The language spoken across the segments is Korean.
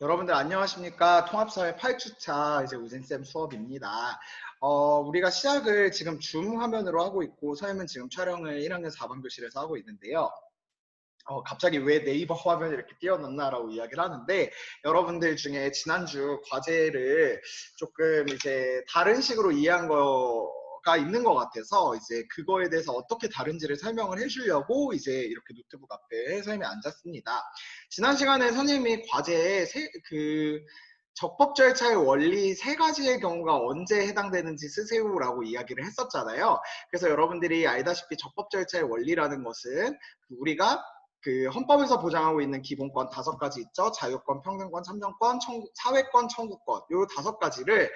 여러분들 안녕하십니까? 통합사회 8주차 이제 우진쌤 수업입니다. 우리가 시작을 지금 줌 화면으로 하고 있고, 선생님은 지금 촬영을 1학년 4반 교실에서 하고 있는데요. 갑자기 왜 네이버 화면에 이렇게 띄워놨나라고 이야기를 하는데, 여러분들 중에 지난주 과제를 조금 이제 다른 식으로 이해한 거가 있는 것 같아서, 이제 그거에 대해서 어떻게 다른지를 설명을 해주려고 이제 이렇게 노트북 앞에 선생님이 앉았습니다. 지난 시간에 선생님이 과제에 적법 절차의 원리 세 가지의 경우가 언제 해당되는지 쓰세요라고 이야기를 했었잖아요. 그래서 여러분들이 알다시피 적법 절차의 원리라는 것은 우리가 헌법에서 보장하고 있는 기본권 5가지 있죠. 자유권, 평등권, 참정권, 사회권, 청구권 요 5가지를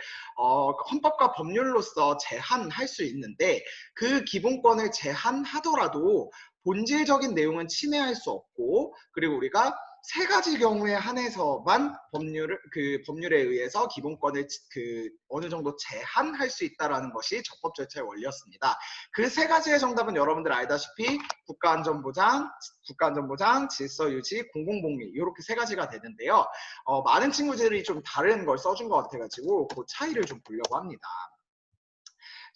헌법과 법률로서 제한할 수 있는데, 그 기본권을 제한하더라도 본질적인 내용은 침해할 수 없고, 그리고 우리가 3가지 경우에 한해서만 법률에 의해서 기본권을 어느 정도 제한할 수 있다라는 것이 적법 절차의 원리였습니다. 그 3가지의 정답은 여러분들 알다시피 국가안전보장, 질서유지, 공공복리 이렇게 3가지가 되는데요. 많은 친구들이 좀 다른 걸 써준 것 같아가지고 그 차이를 좀 보려고 합니다.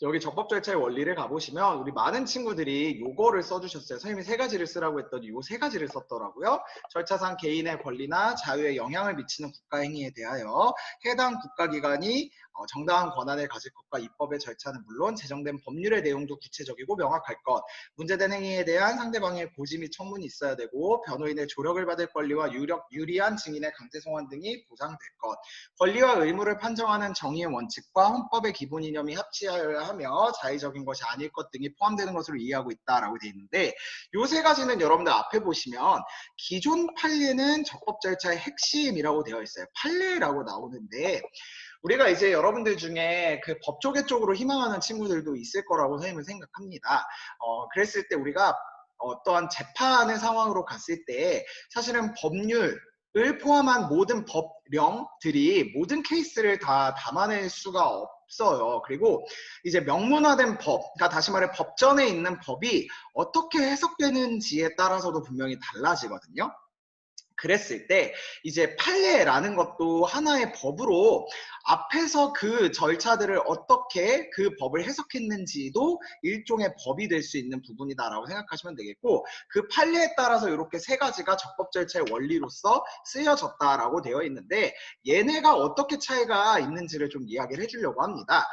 여기 적법 절차의 원리를 가보시면 우리 많은 친구들이 요거를 써주셨어요. 선생님이 3가지를 쓰라고 했더니 요 3가지를 썼더라고요. 절차상 개인의 권리나 자유에 영향을 미치는 국가행위에 대하여 해당 국가기관이 정당한 권한을 가질 것과 입법의 절차는 물론 제정된 법률의 내용도 구체적이고 명확할 것, 문제된 행위에 대한 상대방의 고지 및 청문이 있어야 되고, 변호인의 조력을 받을 권리와 유리한 증인의 강제 송환 등이 보장될 것, 권리와 의무를 판정하는 정의의 원칙과 헌법의 기본 이념이 합치하여야 하며 자의적인 것이 아닐 것 등이 포함되는 것으로 이해하고 있다라고 되어 있는데, 요 3가지는 여러분들 앞에 보시면 기존 판례는 적법 절차의 핵심이라고 되어 있어요. 판례라고 나오는데, 우리가 이제 여러분들 중에 그 법조계 쪽으로 희망하는 친구들도 있을 거라고 선생님은 생각합니다. 그랬을 때 우리가 어떠한 재판의 상황으로 갔을 때 사실은 법률을 포함한 모든 법령들이 모든 케이스를 다 담아낼 수가 없어요. 그리고 이제 명문화된 법, 그러니까 다시 말해 법전에 있는 법이 어떻게 해석되는지에 따라서도 분명히 달라지거든요. 그랬을 때 이제 판례라는 것도 하나의 법으로 앞에서 그 절차들을 어떻게 그 법을 해석했는지도 일종의 법이 될 수 있는 부분이다라고 생각하시면 되겠고, 그 판례에 따라서 이렇게 3가지가 적법 절차의 원리로서 쓰여졌다라고 되어 있는데, 얘네가 어떻게 차이가 있는지를 좀 이야기를 해주려고 합니다.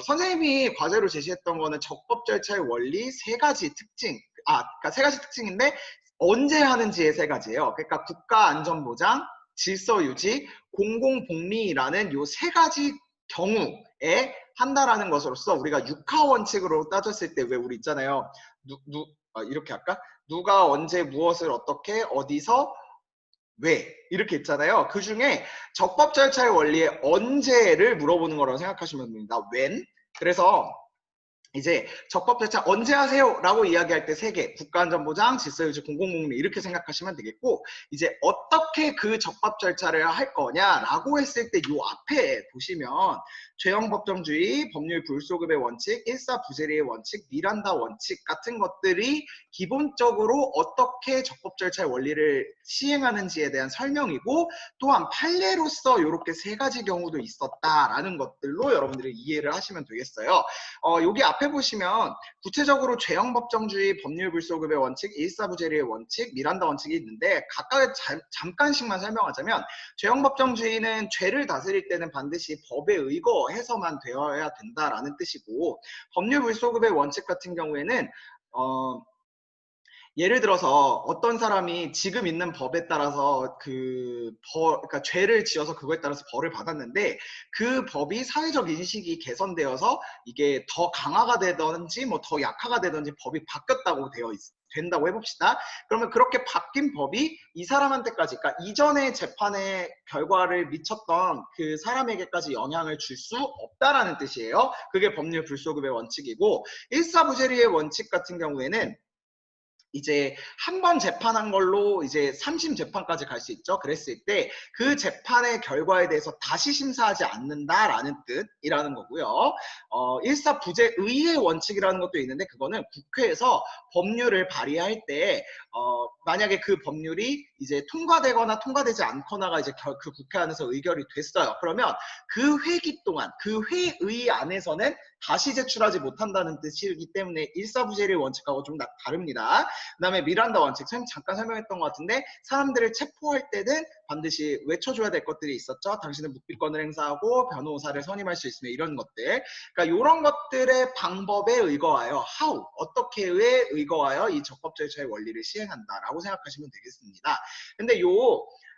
선생님이 과제로 제시했던 거는 적법 절차의 원리 3가지 특징, 그러니까 3가지 특징인데 언제 하는지의 3가지예요. 그러니까 국가안전보장, 질서유지, 공공복리라는 요 3가지 경우에 한다라는 것으로서 우리가 육하원칙으로 따졌을 때 왜 우리 있잖아요. 이렇게 할까? 누가 언제 무엇을 어떻게 어디서 왜 이렇게 있잖아요. 그 중에 적법 절차의 원리에 언제를 물어보는 거라고 생각하시면 됩니다. when. 그래서 이제 적법 절차 언제 하세요? 라고 이야기할 때 3개, 국가안전보장, 질서유지, 공공복리 이렇게 생각하시면 되겠고, 이제 어떻게 그 적법 절차를 할 거냐라고 했을 때 요 앞에 보시면 죄형법정주의, 법률 불소급의 원칙, 일사부재리의 원칙, 미란다 원칙 같은 것들이 기본적으로 어떻게 적법 절차의 원리를 시행하는지에 대한 설명이고, 또한 판례로서 이렇게 3가지 경우도 있었다라는 것들로 여러분들이 이해를 하시면 되겠어요. 여기 앞에 보시면 구체적으로 죄형법정주의, 법률불소급의 원칙, 일사부재리의 원칙, 미란다 원칙이 있는데, 각각의 잠깐씩만 설명하자면, 죄형법정주의는 죄를 다스릴 때는 반드시 법에 의거해서만 되어야 된다라는 뜻이고, 법률불소급의 원칙 같은 경우에는 예를 들어서 어떤 사람이 지금 있는 법에 따라서 그러니까 죄를 지어서 그거에 따라서 벌을 받았는데, 그 법이 사회적 인식이 개선되어서 이게 더 강화가 되든지 뭐 더 약화가 되든지 법이 바뀌었다고 된다고 해봅시다. 그러면 그렇게 바뀐 법이 이 사람한테까지, 그러니까 이전의 재판의 결과를 미쳤던 그 사람에게까지 영향을 줄 수 없다라는 뜻이에요. 그게 법률 불소급의 원칙이고, 일사부재리의 원칙 같은 경우에는 이제 한 번 재판한 걸로 이제 3심 재판까지 갈 수 있죠. 그랬을 때 그 재판의 결과에 대해서 다시 심사하지 않는다라는 뜻이라는 거고요. 일사부재의의 원칙이라는 것도 있는데 그거는 국회에서 법률을 발의할 때 만약에 그 법률이 이제 통과되거나 통과되지 않거나가 이제 그 국회 안에서 의결이 됐어요. 그러면 그 회기 동안 그 회의 안에서는 다시 제출하지 못한다는 뜻이기 때문에 일사부재의 원칙하고 좀 다릅니다. 그다음에 미란다 원칙, 잠깐 설명했던 것 같은데 사람들을 체포할 때는 반드시 외쳐줘야 될 것들이 있었죠. 당신은 묵비권을 행사하고 변호사를 선임할 수 있으며 이런 것들. 그러니까 이런 것들의 방법에 의거하여 어떻게에 의거하여 이 적법 절차의 원리를 시행한다라고 생각하시면 되겠습니다. 근데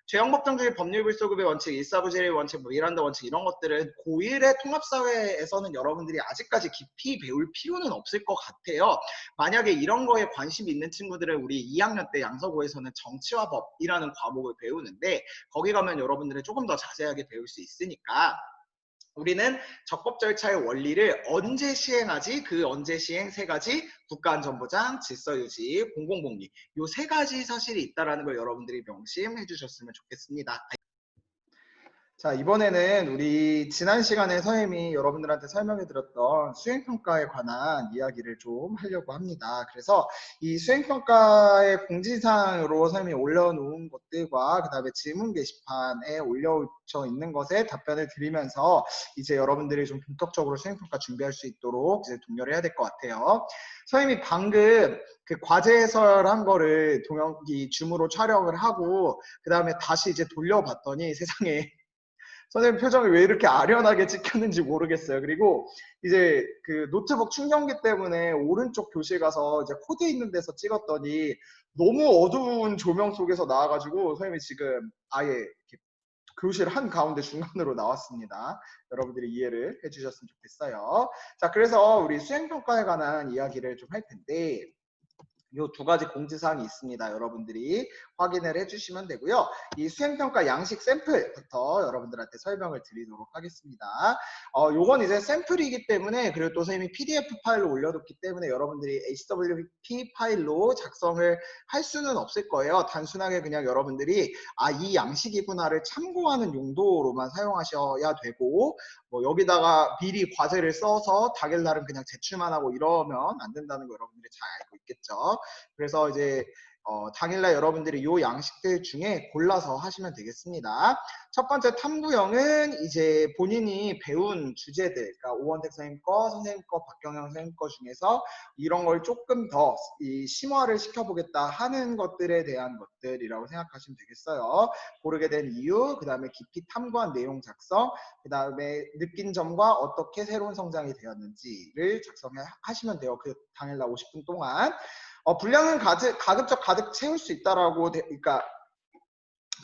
죄형법정주의 법률불소급의 원칙, 일사부재의 원칙, 미란다 원칙 이런 것들은 고1의 통합사회에서는 여러분들이 아직까지 깊이 배울 필요는 없을 것 같아요. 만약에 이런 거에 관심이 있는 친구들은 우리 2학년 때 양서고에서는 정치와 법이라는 과목을 배우는데 거기 가면 여러분들은 조금 더 자세하게 배울 수 있으니까 우리는 적법 절차의 원리를 언제 시행하지? 그 언제 시행 세 가지 국가안전보장, 질서유지, 공공복리 요 세 가지 사실이 있다는 걸 여러분들이 명심해 주셨으면 좋겠습니다. 자, 이번에는 우리 지난 시간에 선생님이 여러분들한테 설명해 드렸던 수행평가에 관한 이야기를 좀 하려고 합니다. 그래서 이 수행평가의 공지사항으로 선생님이 올려놓은 것들과 그 다음에 질문 게시판에 올려져 있는 것에 답변을 드리면서 이제 여러분들이 좀 본격적으로 수행평가 준비할 수 있도록 이제 독려를 해야 될 것 같아요. 선생님이 방금 그 과제 해설한 거를 동영기 줌으로 촬영을 하고 그 다음에 다시 이제 돌려봤더니 세상에 선생님 표정이 왜 이렇게 아련하게 찍혔는지 모르겠어요. 그리고 이제 그 노트북 충전기 때문에 오른쪽 교실 가서 이제 코드 있는 데서 찍었더니 너무 어두운 조명 속에서 나와가지고 선생님이 지금 아예 이렇게 교실 한 가운데 중간으로 나왔습니다. 여러분들이 이해를 해주셨으면 좋겠어요. 자, 그래서 우리 수행평가에 관한 이야기를 좀 할 텐데 요 두 가지 공지사항이 있습니다. 여러분들이 확인을 해주시면 되고요. 이 수행평가 양식 샘플부터 여러분들한테 설명을 드리도록 하겠습니다. 요건 이제 샘플이기 때문에 그리고 또 선생님이 PDF 파일로 올려뒀기 때문에 여러분들이 HWP 파일로 작성을 할 수는 없을 거예요. 단순하게 그냥 여러분들이 이 양식이구나를 참고하는 용도로만 사용하셔야 되고 뭐 여기다가 미리 과제를 써서 당일날은 그냥 제출만 하고 이러면 안 된다는 거 여러분들이 잘 알고 있겠죠. 그래서 이제 당일날 여러분들이 이 양식들 중에 골라서 하시면 되겠습니다. 첫 번째 탐구형은 이제 본인이 배운 주제들, 그러니까 오원택 선생님 거, 선생님 거, 박경영 선생님 거 중에서 이런 걸 조금 더 심화를 시켜보겠다 하는 것들에 대한 것들이라고 생각하시면 되겠어요. 고르게 된 이유, 그 다음에 깊이 탐구한 내용 작성, 그 다음에 느낀 점과 어떻게 새로운 성장이 되었는지를 작성하시면 돼요. 그 당일날 50분 동안. 분량은 가급적 가득 채울 수 있다라고 그러니까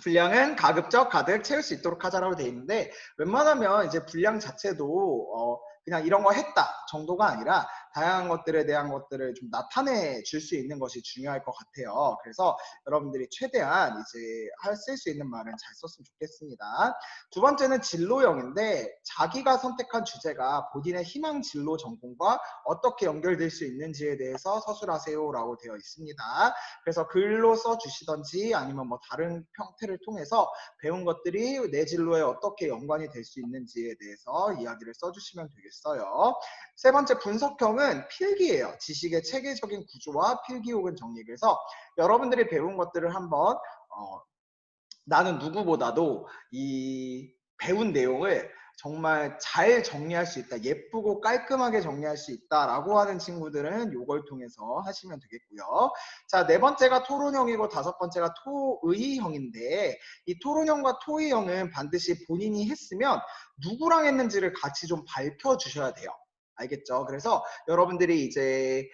분량은 가급적 가득 채울 수 있도록 하자라고 돼 있는데 웬만하면 이제 분량 자체도 그냥 이런 거 했다 정도가 아니라 다양한 것들에 대한 것들을 좀 나타내 줄 수 있는 것이 중요할 것 같아요. 그래서 여러분들이 최대한 이제 쓸 수 있는 말은 잘 썼으면 좋겠습니다. 두 번째는 진로형인데 자기가 선택한 주제가 본인의 희망 진로 전공과 어떻게 연결될 수 있는지에 대해서 서술하세요라고 되어 있습니다. 그래서 글로 써주시던지 아니면 뭐 다른 형태를 통해서 배운 것들이 내 진로에 어떻게 연관이 될 수 있는지에 대해서 이야기를 써주시면 되겠어요. 세 번째 분석형은 필기예요. 지식의 체계적인 구조와 필기 혹은 정리. 그래서 여러분들이 배운 것들을 한번 나는 누구보다도 이 배운 내용을 정말 잘 정리할 수 있다. 예쁘고 깔끔하게 정리할 수 있다라고 하는 친구들은 이걸 통해서 하시면 되겠고요. 자, 네 번째가 토론형이고 다섯 번째가 토의형인데 이 토론형과 토의형은 반드시 본인이 했으면 누구랑 했는지를 같이 좀 밝혀주셔야 돼요. 알겠죠? 그래서 여러분들이 이제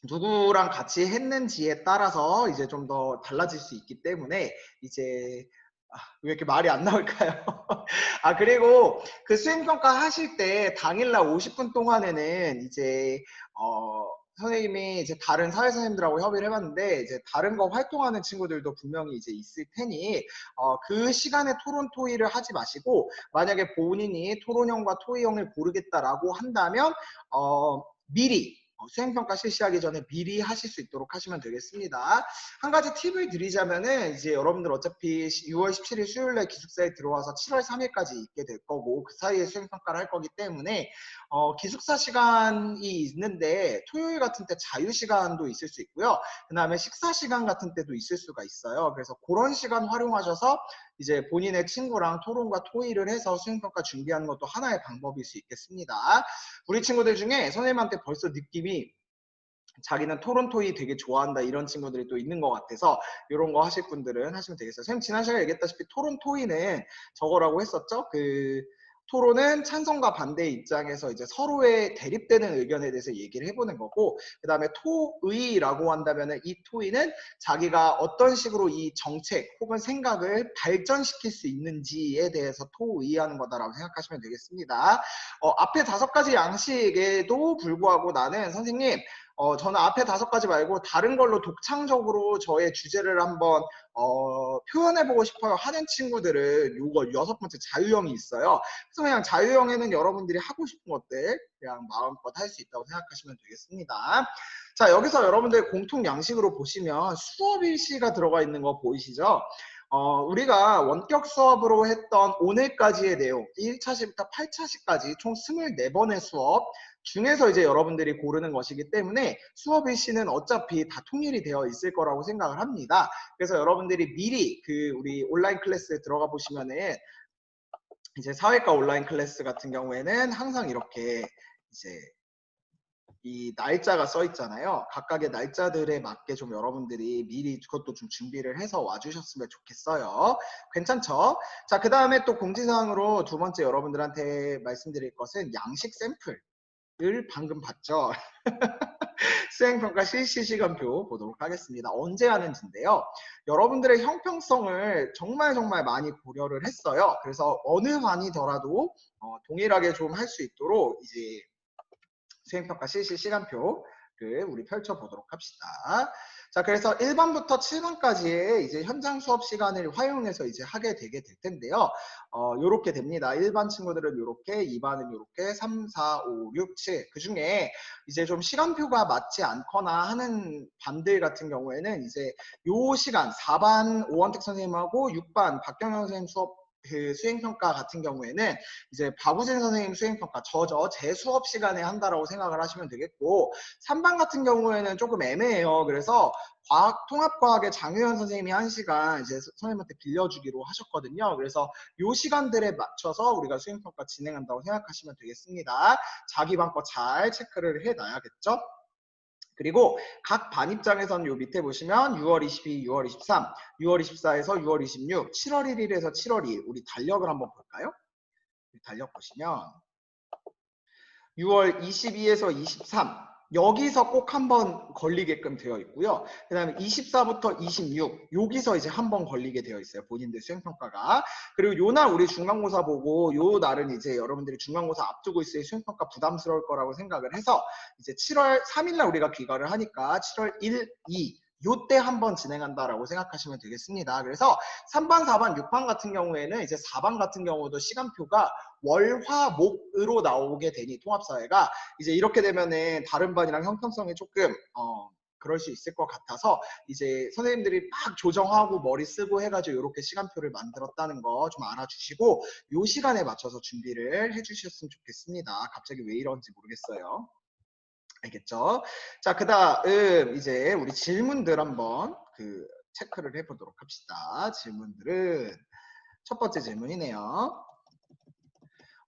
누구랑 같이 했는지에 따라서 이제 좀 더 달라질 수 있기 때문에 이제 왜 이렇게 말이 안 나올까요? 그리고 그 수행평가 하실 때 당일날 50분 동안에는 이제 선생님이 이제 다른 사회 선생님들하고 협의를 해봤는데 이제 다른 거 활동하는 친구들도 분명히 이제 있을 테니 그 시간에 토론 토의를 하지 마시고 만약에 본인이 토론형과 토의형을 고르겠다라고 한다면 미리 수행평가 실시하기 전에 미리 하실 수 있도록 하시면 되겠습니다. 한 가지 팁을 드리자면은 이제 여러분들 어차피 6월 17일 수요일날 기숙사에 들어와서 7월 3일까지 있게 될 거고 그 사이에 수행평가를 할 거기 때문에 기숙사 시간이 있는데 토요일 같은 때 자유 시간도 있을 수 있고요. 그 다음에 식사 시간 같은 때도 있을 수가 있어요. 그래서 그런 시간 활용하셔서 이제 본인의 친구랑 토론과 토의를 해서 수행평가 준비하는 것도 하나의 방법일 수 있겠습니다. 우리 친구들 중에 선생님한테 벌써 느낌이 자기는 토론 토의 되게 좋아한다 이런 친구들이 또 있는 것 같아서 이런 거 하실 분들은 하시면 되겠어요. 선생님 지난 시간에 얘기했다시피 토론 토의는 저거라고 했었죠. 그 토론은 찬성과 반대 입장에서 이제 서로의 대립되는 의견에 대해서 얘기를 해보는 거고, 그 다음에 토의라고 한다면은 이 토의는 자기가 어떤 식으로 이 정책 혹은 생각을 발전시킬 수 있는지에 대해서 토의하는 거다라고 생각하시면 되겠습니다. 앞에 5가지 양식에도 불구하고 나는 선생님 저는 앞에 5가지 말고 다른 걸로 독창적으로 저의 주제를 한번 표현해보고 싶어요 하는 친구들은 요거 6번째 자유형이 있어요. 그래서 그냥 자유형에는 여러분들이 하고 싶은 것들 그냥 마음껏 할 수 있다고 생각하시면 되겠습니다. 자, 여기서 여러분들 공통 양식으로 보시면 수업 일시가 들어가 있는 거 보이시죠? 우리가 원격 수업으로 했던 오늘까지의 내용 1차시부터 8차시까지 총 24번의 수업 중에서 이제 여러분들이 고르는 것이기 때문에 수업 일시는 어차피 다 통일이 되어 있을 거라고 생각을 합니다. 그래서 여러분들이 미리 그 우리 온라인 클래스에 들어가 보시면은 이제 사회과 온라인 클래스 같은 경우에는 항상 이렇게 이제 이 날짜가 써 있잖아요. 각각의 날짜들에 맞게 좀 여러분들이 미리 그것도 좀 준비를 해서 와주셨으면 좋겠어요. 괜찮죠? 자, 그 다음에 또 공지사항으로 2번째 여러분들한테 말씀드릴 것은 양식 샘플을 방금 봤죠. 수행평가 실시시간표 보도록 하겠습니다. 언제 하는지인데요. 여러분들의 형평성을 정말 많이 고려를 했어요. 그래서 어느 반이더라도 동일하게 좀 할 수 있도록 이제 수행평가 실시시간표를 우리 펼쳐보도록 합시다. 자, 그래서 1반부터 7반까지의 이제 현장 수업 시간을 활용해서 이제 하게 되게 될 텐데요. 요렇게 됩니다. 1반 친구들은 요렇게, 2반은 요렇게, 3, 4, 5, 6, 7. 그 중에 이제 좀 시간표가 맞지 않거나 하는 반들 같은 경우에는 이제 요 시간, 4반 오원택 선생님하고 6반 박경영 선생님 수업 그 수행평가 같은 경우에는 이제 박우진 선생님 수행평가 제 수업 시간에 한다라고 생각을 하시면 되겠고, 3반 같은 경우에는 조금 애매해요. 그래서 통합과학의 장유현 선생님이 1시간 이제 선생님한테 빌려주기로 하셨거든요. 그래서 요 시간들에 맞춰서 우리가 수행평가 진행한다고 생각하시면 되겠습니다. 자기 반 거 잘 체크를 해놔야겠죠? 그리고 각 반 입장에서는 요 밑에 보시면 6월 22, 6월 23, 6월 24에서 6월 26, 7월 1일에서 7월 2일 우리 달력을 한번 볼까요? 달력 보시면 6월 22에서 23 여기서 꼭 한번 걸리게끔 되어 있고요. 그 다음에 24부터 26 여기서 이제 한번 걸리게 되어 있어요. 본인들 수행평가가. 그리고 요 날 우리 중간고사 보고 요 날은 이제 여러분들이 중간고사 앞두고 있을 수행평가 부담스러울 거라고 생각을 해서 이제 7월 3일날 우리가 귀가를 하니까 7월 1, 2 요때 한번 진행한다라고 생각하시면 되겠습니다. 그래서 3반, 4반, 6반 같은 경우에는 이제 4반 같은 경우도 시간표가 월, 화, 목으로 나오게 되니 통합사회가 이제 이렇게 되면은 다른 반이랑 형평성이 조금 그럴 수 있을 것 같아서 이제 선생님들이 막 조정하고 머리 쓰고 해가지고 이렇게 시간표를 만들었다는 거 좀 알아주시고 요 시간에 맞춰서 준비를 해주셨으면 좋겠습니다. 갑자기 왜 이런지 모르겠어요. 알겠죠? 자, 그 다음 이제 우리 질문들 한번 체크를 해보도록 합시다. 질문들은 첫 번째 질문이네요.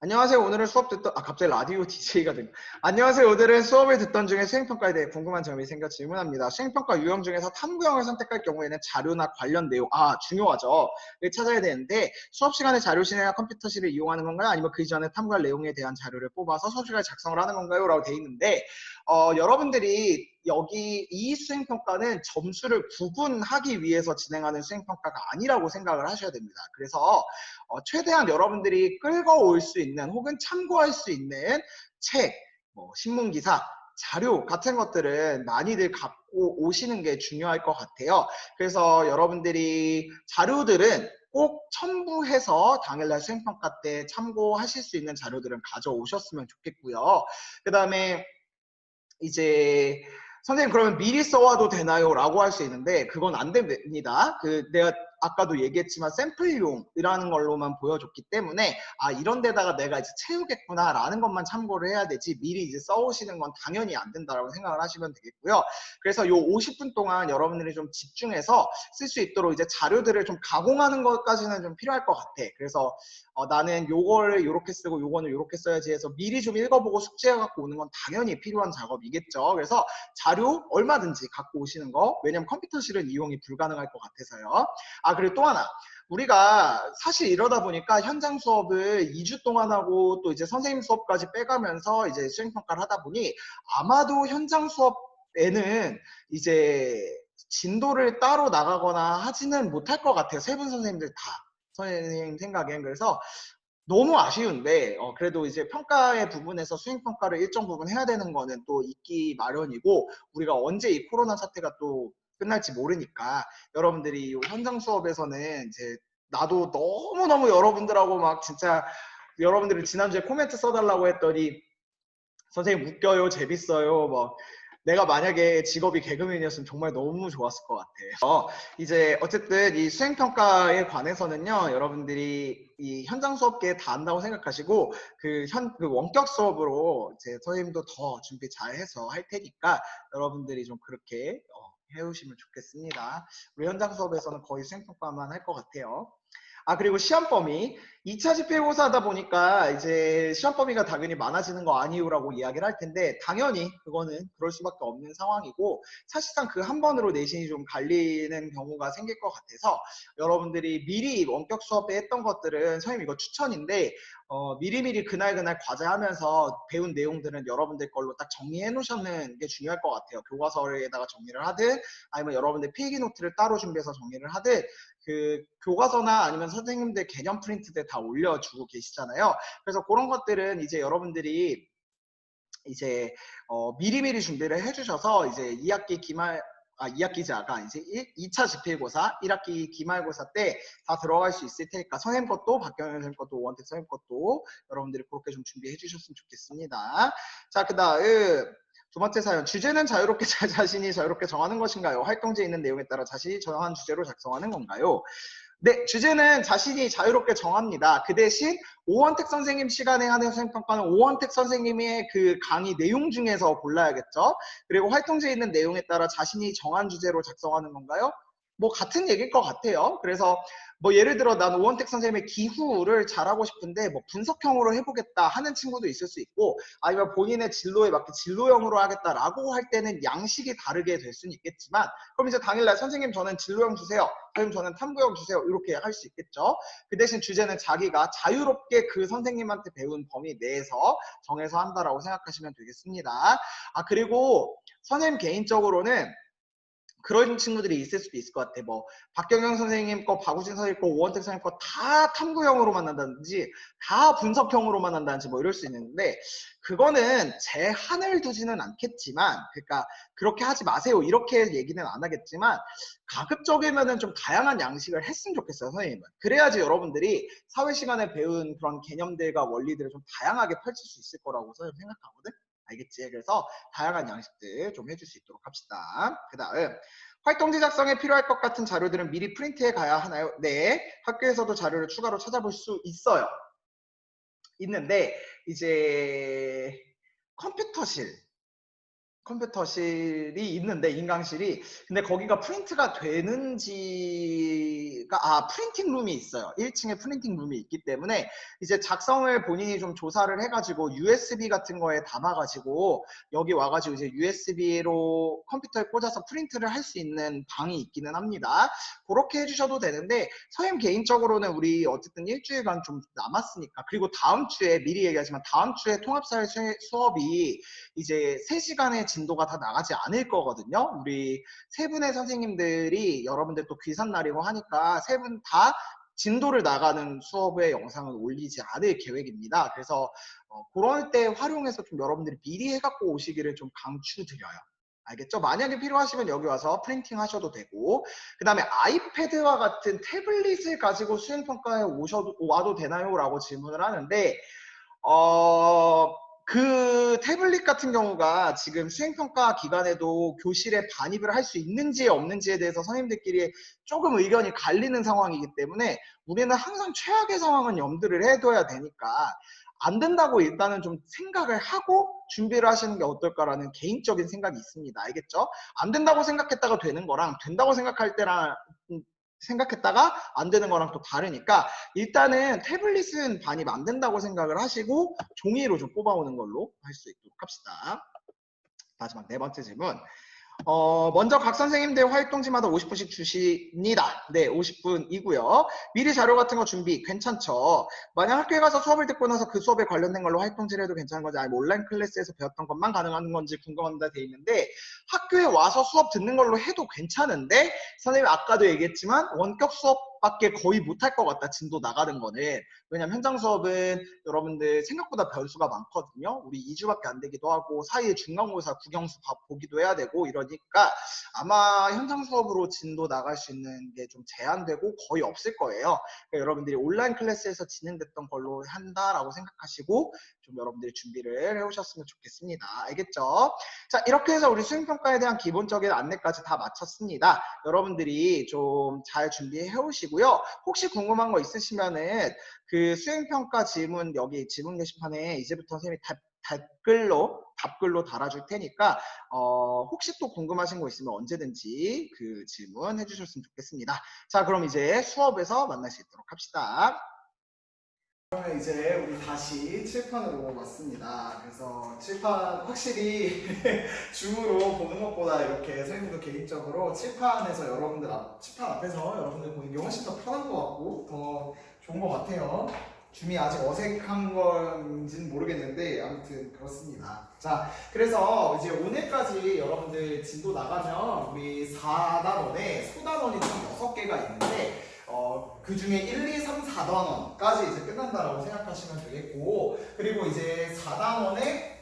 안녕하세요. 오늘은 수업 듣던 갑자기 라디오 DJ가 된. 안녕하세요. 오늘은 수업을 듣던 중에 수행평가에 대해 궁금한 점이 생겨 질문합니다. 수행평가 유형 중에서 탐구형을 선택할 경우에는 자료나 관련 내용 중요하죠. 를 찾아야 되는데 수업 시간에 자료실이나 컴퓨터실을 이용하는 건가요? 아니면 그 이전에 탐구할 내용에 대한 자료를 뽑아서 수업 시간에 작성을 하는 건가요? 라고 돼 있는데 여러분들이 여기 이 수행평가는 점수를 구분하기 위해서 진행하는 수행평가가 아니라고 생각을 하셔야 됩니다. 그래서 최대한 여러분들이 끌어올 수 있는 혹은 참고할 수 있는 책, 신문기사, 자료 같은 것들은 많이들 갖고 오시는 게 중요할 것 같아요. 그래서 여러분들이 자료들은 꼭 첨부해서 당일날 수행평가 때 참고하실 수 있는 자료들은 가져오셨으면 좋겠고요. 그 다음에 이제 선생님 그러면 미리 써와도 되나요? 라고 할 수 있는데 그건 안 됩니다. 내가 아까도 얘기했지만 샘플용이라는 걸로만 보여줬기 때문에 이런 데다가 내가 이제 채우겠구나 라는 것만 참고를 해야 되지 미리 이제 써오시는 건 당연히 안 된다라고 생각을 하시면 되겠고요. 그래서 요 50분 동안 여러분들이 좀 집중해서 쓸 수 있도록 이제 자료들을 좀 가공하는 것까지는 좀 필요할 것 같아. 그래서 나는 요거를 요렇게 쓰고 요거는 요렇게 써야지 해서 미리 좀 읽어보고 숙제해갖고 오는 건 당연히 필요한 작업이겠죠. 그래서 자료 얼마든지 갖고 오시는 거, 왜냐면 컴퓨터실은 이용이 불가능할 것 같아서요. 그리고 또 하나, 우리가 사실 이러다 보니까 현장 수업을 2주 동안 하고 또 이제 선생님 수업까지 빼가면서 이제 수행평가를 하다 보니 아마도 현장 수업에는 이제 진도를 따로 나가거나 하지는 못할 것 같아요. 세 분 선생님들 다. 선생님 생각엔. 그래서 너무 아쉬운데 그래도 이제 평가의 부분에서 수행평가를 일정 부분 해야 되는 거는 또 있기 마련이고 우리가 언제 이 코로나 사태가 또 끝날지 모르니까 여러분들이 이 현장 수업에서는 이제 나도 너무너무 여러분들하고 막 진짜 여러분들이 지난주에 코멘트 써달라고 했더니 선생님 웃겨요, 재밌어요, 뭐 내가 만약에 직업이 개그맨이었으면 정말 너무 좋았을 것 같아요. 이제 어쨌든 이 수행평가에 관해서는요, 여러분들이 이 현장 수업계 다 안다고 생각하시고 그 원격 수업으로 이제 선생님도 더 준비 잘 해서 할 테니까 여러분들이 좀 그렇게 해오시면 좋겠습니다. 우리 현장 수업에서는 거의 수행평가만 할 것 같아요. 그리고 시험 범위. 2차 집필고사다 보니까 이제 시험 범위가 당연히 많아지는 거 아니오라고 이야기를 할 텐데 당연히 그거는 그럴 수밖에 없는 상황이고 사실상 그 한 번으로 내신이 좀 갈리는 경우가 생길 것 같아서 여러분들이 미리 원격 수업에 했던 것들은 선생님 이거 추천인데 미리미리 그날 과제하면서 배운 내용들은 여러분들 걸로 딱 정리해 놓으시는 게 중요할 것 같아요. 교과서에다가 정리를 하든 아니면 여러분들 필기 노트를 따로 준비해서 정리를 하든 그 교과서나 아니면 선생님들 개념 프린트들 다 올려주고 계시잖아요. 그래서 그런 것들은 이제 여러분들이 이제 미리미리 준비를 해주셔서 이제 2학기자가 이제 2차 집필고사, 1학기 기말고사 때 다 들어갈 수 있을 테니까 선생님 것도, 박경현 선생님 것도, 오원택 선생님 것도 여러분들이 그렇게 좀 준비해 주셨으면 좋겠습니다. 자, 그 다음 두 번째 사연. 주제는 자유롭게 자신이 자유롭게 정하는 것인가요? 활동지에 있는 내용에 따라 자신이 정한 주제로 작성하는 건가요? 네, 주제는 자신이 자유롭게 정합니다. 그 대신 오원택 선생님 시간에 하는 수행평가는 오원택 선생님의 그 강의 내용 중에서 골라야겠죠. 그리고 활동지에 있는 내용에 따라 자신이 정한 주제로 작성하는 건가요? 뭐 같은 얘기일 것 같아요. 그래서 뭐 예를 들어 난 오원택 선생님의 기후를 잘하고 싶은데 뭐 분석형으로 해보겠다 하는 친구도 있을 수 있고 아니면 본인의 진로에 맞게 진로형으로 하겠다라고 할 때는 양식이 다르게 될 수는 있겠지만 그럼 이제 당일날 선생님 저는 진로형 주세요. 선생님 저는 탐구형 주세요. 이렇게 할 수 있겠죠. 그 대신 주제는 자기가 자유롭게 그 선생님한테 배운 범위 내에서 정해서 한다라고 생각하시면 되겠습니다. 그리고 선생님 개인적으로는 그런 친구들이 있을 수도 있을 것 같아. 뭐 박경영 선생님 거, 박우진 선생님 거, 오원택 선생님 거 다 탐구형으로만 한다든지 다 분석형으로만 한다든지 뭐 이럴 수 있는데 그거는 제한을 두지는 않겠지만 그러니까 그렇게 하지 마세요 이렇게 얘기는 안 하겠지만 가급적이면은 좀 다양한 양식을 했으면 좋겠어요 선생님은. 그래야지 여러분들이 사회 시간에 배운 그런 개념들과 원리들을 좀 다양하게 펼칠 수 있을 거라고 선생님 생각하거든. 알겠지? 그래서 다양한 양식들 좀 해줄 수 있도록 합시다. 그 다음 활동지 작성에 필요할 것 같은 자료들은 미리 프린트해 가야 하나요? 네. 학교에서도 자료를 추가로 찾아볼 수 있어요. 있는데 이제 컴퓨터실이 있는데 인강실이 근데 거기가 프린트가 되는지가 프린팅 룸이 있어요. 1층에 프린팅 룸이 있기 때문에 이제 작성을 본인이 좀 조사를 해가지고 USB 같은 거에 담아가지고 여기 와가지고 이제 USB로 컴퓨터에 꽂아서 프린트를 할 수 있는 방이 있기는 합니다. 그렇게 해주셔도 되는데 선생님 개인적으로는 우리 어쨌든 일주일간 좀 남았으니까 그리고 다음 주에 미리 얘기하지만 다음 주에 통합사회 수업이 이제 3시간의 진도가 다 나가지 않을 거거든요. 우리 세 분의 선생님들이 여러분들 또 귀산날이고 하니까 세 분 다 진도를 나가는 수업의 영상을 올리지 않을 계획입니다. 그래서 그럴 때 활용해서 좀 여러분들이 미리 해갖고 오시기를 좀 강추드려요. 알겠죠? 만약에 필요하시면 여기 와서 프린팅 하셔도 되고 그 다음에 아이패드와 같은 태블릿을 가지고 수행평가에 와도 되나요? 라고 질문을 하는데 그 태블릿 같은 경우가 지금 수행평가 기간에도 교실에 반입을 할 수 있는지 없는지에 대해서 선생님들끼리 조금 의견이 갈리는 상황이기 때문에 우리는 항상 최악의 상황은 염두를 해둬야 되니까 안 된다고 일단은 좀 생각을 하고 준비를 하시는 게 어떨까라는 개인적인 생각이 있습니다. 알겠죠? 안 된다고 생각했다가 되는 거랑 된다고 생각할 때랑 생각했다가 안 되는 거랑 또 다르니까 일단은 태블릿은 반입 안 된다고 생각을 하시고 종이로 좀 뽑아오는 걸로 할 수 있도록 합시다. 마지막 네 번째 질문. 먼저 각 선생님들 활동지마다 50분씩 주십니다. 네, 50분이고요. 미리 자료 같은 거 준비 괜찮죠? 만약 학교에 가서 수업을 듣고 나서 그 수업에 관련된 걸로 활동지를 해도 괜찮은 건지 아니면 온라인 클래스에서 배웠던 것만 가능한 건지 궁금합니다 돼 있는데 학교에 와서 수업 듣는 걸로 해도 괜찮은데 선생님이 아까도 얘기했지만 원격 수업밖에 거의 못할 것 같다. 진도 나가는 거는. 왜냐면 현장 수업은 여러분들 생각보다 변수가 많거든요. 우리 2주밖에 안 되기도 하고 사이에 중간고사 국영수 보기도 해야 되고 이러니까 아마 현장 수업으로 진도 나갈 수 있는 게 좀 제한되고 거의 없을 거예요. 그러니까 여러분들이 온라인 클래스에서 진행됐던 걸로 한다라고 생각하시고 좀 여러분들이 준비를 해오셨으면 좋겠습니다. 알겠죠? 자, 이렇게 해서 우리 수행평가에 대한 기본적인 안내까지 다 마쳤습니다. 여러분들이 좀 잘 준비해 오시고요. 혹시 궁금한 거 있으시면은 그 수행평가 질문 여기 질문 게시판에 이제부터 선생님이 답글로 달아줄 테니까 혹시 또 궁금하신 거 있으면 언제든지 그 질문 해주셨으면 좋겠습니다. 자, 그럼 이제 수업에서 만날 수 있도록 합시다. 그러면 이제 우리 다시 칠판으로 왔습니다. 그래서 칠판 확실히 줌으로 보는 것보다 이렇게 선생님도 개인적으로 칠판에서 칠판 앞에서 여러분들 보는 게 훨씬 더 편한 것 같고 더 좋은 것 같아요. 줌이 아직 어색한 건지는 모르겠는데 아무튼 그렇습니다. 자, 그래서 이제 오늘까지 여러분들 진도 나가면 우리 4단원에 소단원이 총 6개가 있는데 그 중에 1, 2, 3, 4단원까지 이제 끝난다라고 생각하시면 되겠고 그리고 이제 4단원에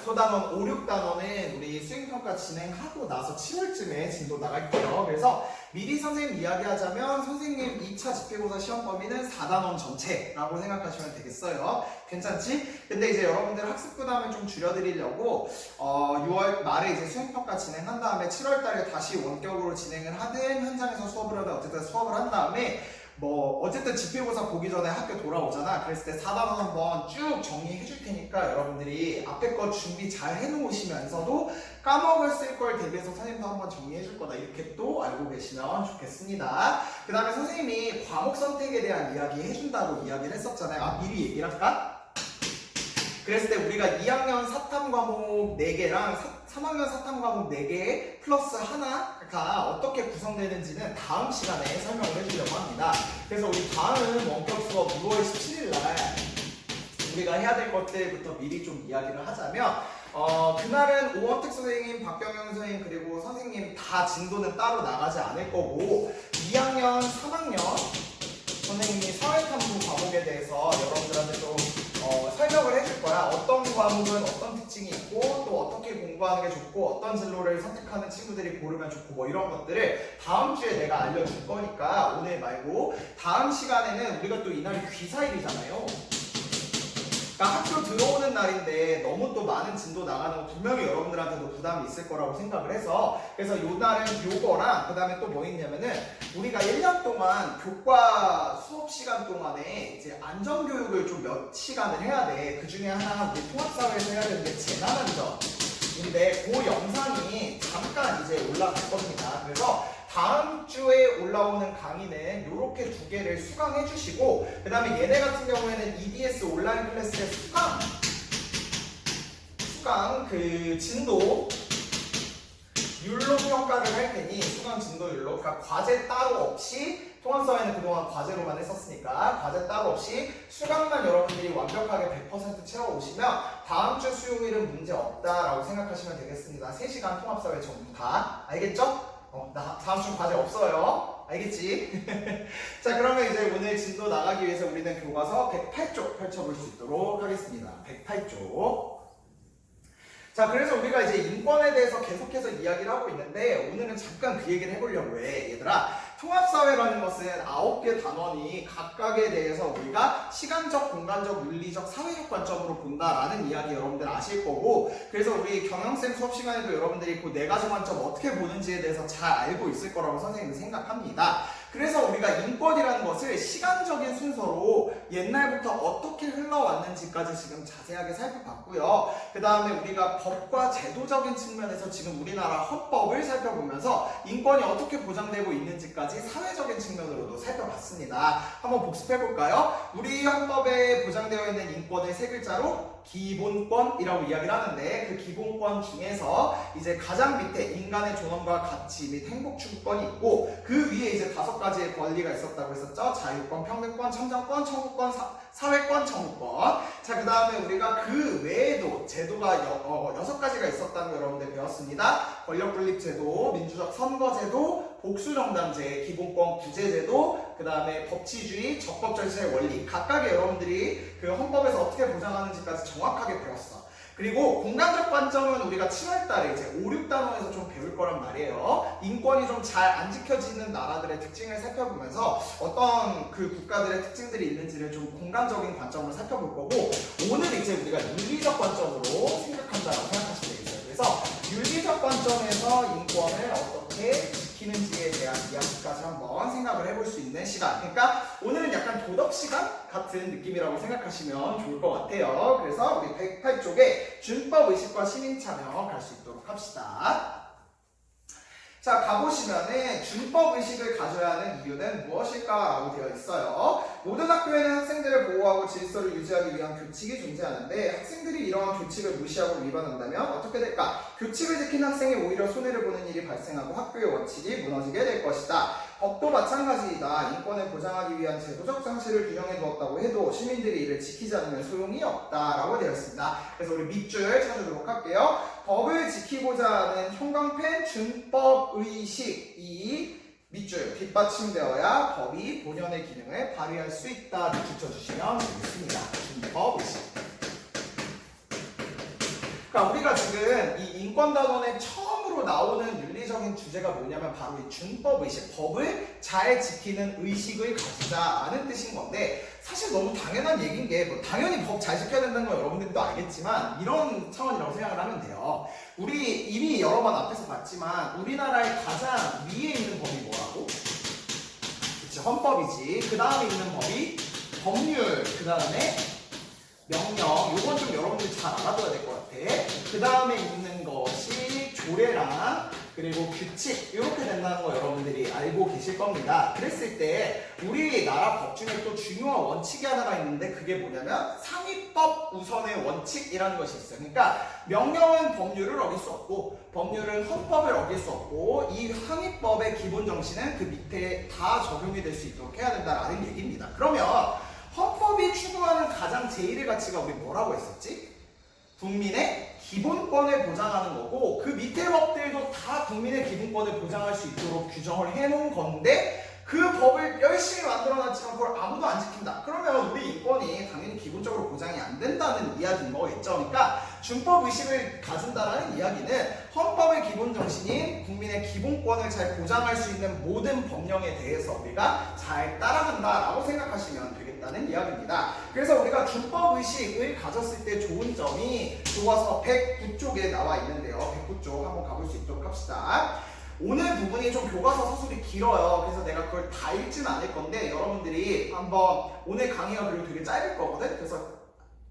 소단원 5, 6단원은 우리 수행평가 진행하고 나서 7월쯤에 진도 나갈게요. 그래서 미리 선생님 이야기하자면 선생님 2차 집필고사 시험 범위는 4단원 전체라고 생각하시면 되겠어요. 괜찮지? 근데 이제 여러분들 학습 부담을 좀 줄여드리려고 6월 말에 이제 수행평가 진행한 다음에 7월 달에 다시 원격으로 진행을 하든 현장에서 수업을 하든 어쨌든 수업을 한 다음에 어쨌든 집필고사 보기 전에 학교 돌아오잖아. 그랬을 때 4단원 한번 쭉 정리해 줄 테니까 여러분들이 앞에 거 준비 잘 해놓으시면서도 까먹었을 걸 대비해서 선생님도 한번 정리해 줄 거다. 이렇게 또 알고 계시면 좋겠습니다. 그 다음에 선생님이 과목 선택에 대한 이야기 해준다고 이야기를 했었잖아요. 미리 얘기를 할까? 그랬을 때 우리가 2학년 사탐 과목 4개랑 3학년 사탐 과목 4개 플러스 하나가 어떻게 구성되는지는 다음 시간에 설명을 해주려고 합니다. 그래서 우리 다음 원격 수업 6월 17일 날 우리가 해야 될 것들부터 미리 좀 이야기를 하자면 그날은 오원택 선생님, 박경영 선생님 그리고 선생님 다 진도는 따로 나가지 않을 거고 2학년, 3학년 선생님이 사회탐구 과목에 대해서 여러분들한테 좀 설명을 해줄 거야. 어떤 과목은 어떤 특징이 있고 또 어떻게 공부하는 게 좋고 어떤 진로를 선택하는 친구들이 고르면 좋고 뭐 이런 것들을 다음 주에 내가 알려줄 거니까 오늘 말고 다음 시간에는 우리가 또 이날이 귀사일이잖아요. 그러니까 학교 들어오는 날인데 너무 또 많은 진도 나가는 거 분명히 여러분들한테도 부담이 있을 거라고 생각을 해서 그래서 요 날은 요거랑 그 다음에 또 뭐 있냐면은 우리가 1년 동안 교과 수업 시간 동안에 이제 안전교육을 좀 몇 시간을 해야 돼. 그 중에 하나가 우리 통합사회에서 해야 되는 게 재난안전인데 그 영상이 잠깐 이제 올라갈 겁니다. 그래서 다음 주에 올라오는 강의는 이렇게 2개를 수강해 주시고 그 다음에 얘네 같은 경우에는 EBS 온라인 클래스의 수강 그 진도 율로 평가를 할 테니 수강 진도율로 그러니까 과제 따로 없이 통합사회는 그동안 과제로만 했었으니까 과제 따로 없이 수강만 여러분들이 완벽하게 100% 채워오시면 다음 주 수요일은 문제 없다라고 생각하시면 되겠습니다. 3시간 통합사회 전부 다 알겠죠? 나 다음 주 과제 없어요. 알겠지? 자, 그러면 이제 오늘 진도 나가기 위해서 우리는 교과서 108쪽 펼쳐볼 수 있도록 하겠습니다. 108쪽. 자, 그래서 우리가 이제 인권에 대해서 계속해서 이야기를 하고 있는데 오늘은 잠깐 그 얘기를 해보려고 해. 얘들아, 통합사회라는 것은 9개 단원이 각각에 대해서 우리가 시간적, 공간적, 윤리적, 사회적 관점으로 본다라는 이야기 여러분들 아실 거고, 그래서 우리 경영쌤 수업 시간에도 여러분들이 그 4가지 관점 어떻게 보는지에 대해서 잘 알고 있을 거라고 선생님은 생각합니다. 그래서 우리가 인권이라는 것을 시간적인 순서로 옛날부터 어떻게 흘러왔는지까지 지금 자세하게 살펴봤고요. 그 다음에 우리가 법과 제도적인 측면에서 지금 우리나라 헌법을 살펴보면서 인권이 어떻게 보장되고 있는지까지 사회적인 측면으로도 살펴봤습니다. 한번 복습해볼까요? 우리 헌법에 보장되어 있는 인권을 3글자로 기본권이라고 이야기를 하는데, 그 기본권 중에서 이제 가장 밑에 인간의 존엄과 가치 및 행복 추구권이 있고, 그 위에 이제 5가지의 권리가 있었다고 했었죠. 자유권, 평등권, 참정권, 청구권, 사회권, 정부권. 자, 그 다음에 우리가 그 외에도 제도가 6가지가 있었다는 거 여러분들 배웠습니다. 권력분립제도, 민주적 선거제도, 복수정당제, 기본권 구제제도, 그 다음에 법치주의, 적법절차의 원리. 각각의 여러분들이 그 헌법에서 어떻게 보장하는지까지 정확하게 배웠어. 그리고 공간적 관점은 우리가 7월달에 이제 5, 6단원에서 좀 배울 거란 말이에요. 인권이 좀 잘 안 지켜지는 나라들의 특징을 살펴보면서 어떤 그 국가들의 특징들이 있는지를 좀 공간적인 관점으로 살펴볼 거고, 오늘 이제 우리가 윤리적 관점으로 생각한다고 생각하시면 되겠어요. 그래서 윤리적 관점에서 인권을 어떻게 지키는지에 대한 이야기까지 한번 생각을 해볼 수 있는 시간. 그러니까 오늘은 약간 도덕 시간 같은 느낌이라고 생각하시면 좋을 것 같아요. 그래서 우리 108쪽에 준법의식과 시민참여 갈 수 있도록 합시다. 자, 가보시면은 준법의식을 가져야 하는 이유는 무엇일까라고 되어 있어요. 모든 학교에는 학생들을 보호하고 질서를 유지하기 위한 규칙이 존재하는데, 학생들이 이러한 규칙을 무시하고 위반한다면 어떻게 될까? 규칙을 지킨 학생이 오히려 손해를 보는 일이 발생하고 학교의 원칙이 무너지게 될 것이다. 법도 마찬가지이다. 인권을 보장하기 위한 제도적 장치를 규정해 두었다고 해도 시민들이 이를 지키지 않으면 소용이 없다라고 되어 있습니다. 그래서 우리 밑줄 찾아보도록 할게요. 법을 지키고자 하는 형광펜 준법의식이 밑줄 뒷받침되어야 법이 본연의 기능을 발휘할 수 있다. 밑줄 쳐주시면 되겠습니다. 준법의식. 그러니까 우리가 지금 이 인권단원에 처음으로 나오는 윤리적인 주제가 뭐냐면 바로 이 준법의식, 법을 잘 지키는 의식을 가지자라는 뜻인 건데, 사실 너무 당연한 얘기인 게, 뭐 당연히 법 잘 지켜야 된다는 건 여러분들도 알겠지만 이런 차원이라고 생각을 하면 돼요. 우리 이미 여러 번 앞에서 봤지만 우리나라의 가장 위에 있는 법이 뭐라고? 그치, 헌법이지. 그 다음에 있는 법이 법률, 그 다음에 명령. 요건 좀 여러분들이 잘 알아둬야 될 것 같아. 그 다음에 있는 것이 조례랑 그리고 규칙, 이렇게 된다는 거 여러분들이 알고 계실 겁니다. 그랬을 때 우리나라 법 중에 또 중요한 원칙이 하나가 있는데, 그게 뭐냐면 상위법 우선의 원칙이라는 것이 있어요. 그러니까 명령은 법률을 어길 수 없고, 법률은 헌법을 어길 수 없고, 이 상위법의 기본 정신은 그 밑에 다 적용이 될 수 있도록 해야 된다라는 얘기입니다. 그러면 헌법이 추구하는 가장 제1의 가치가 우리 뭐라고 했었지? 국민의 기본권을 보장하는 거고, 그 밑에 법들도 다 국민의 기본권을 보장할 수 있도록 규정을 해놓은 건데, 그 법을 열심히 만들어놨지만 그걸 아무도 안 지킨다. 그러면 우리 인권이 당연히 기본적으로 보장이 안 된다는 이야기인 거겠죠. 그러니까 준법의식을 가진다라는 이야기는 헌법의 기본 정신인 국민의 기본권을 잘 보장할 수 있는 모든 법령에 대해서 우리가 잘 따라간다라고 생각하시면 되겠다는 이야기입니다. 그래서 우리가 준법의식을 가졌을 때 좋은 점이 교과서 109쪽에 나와 있는데요. 109쪽 한번 가볼 수 있도록 합시다. 오늘 부분이 좀 교과서 서술이 길어요. 그래서 내가 그걸 다 읽지는 않을 건데, 여러분들이 한번 오늘 강의가 그리고 되게 짧을 거거든. 그래서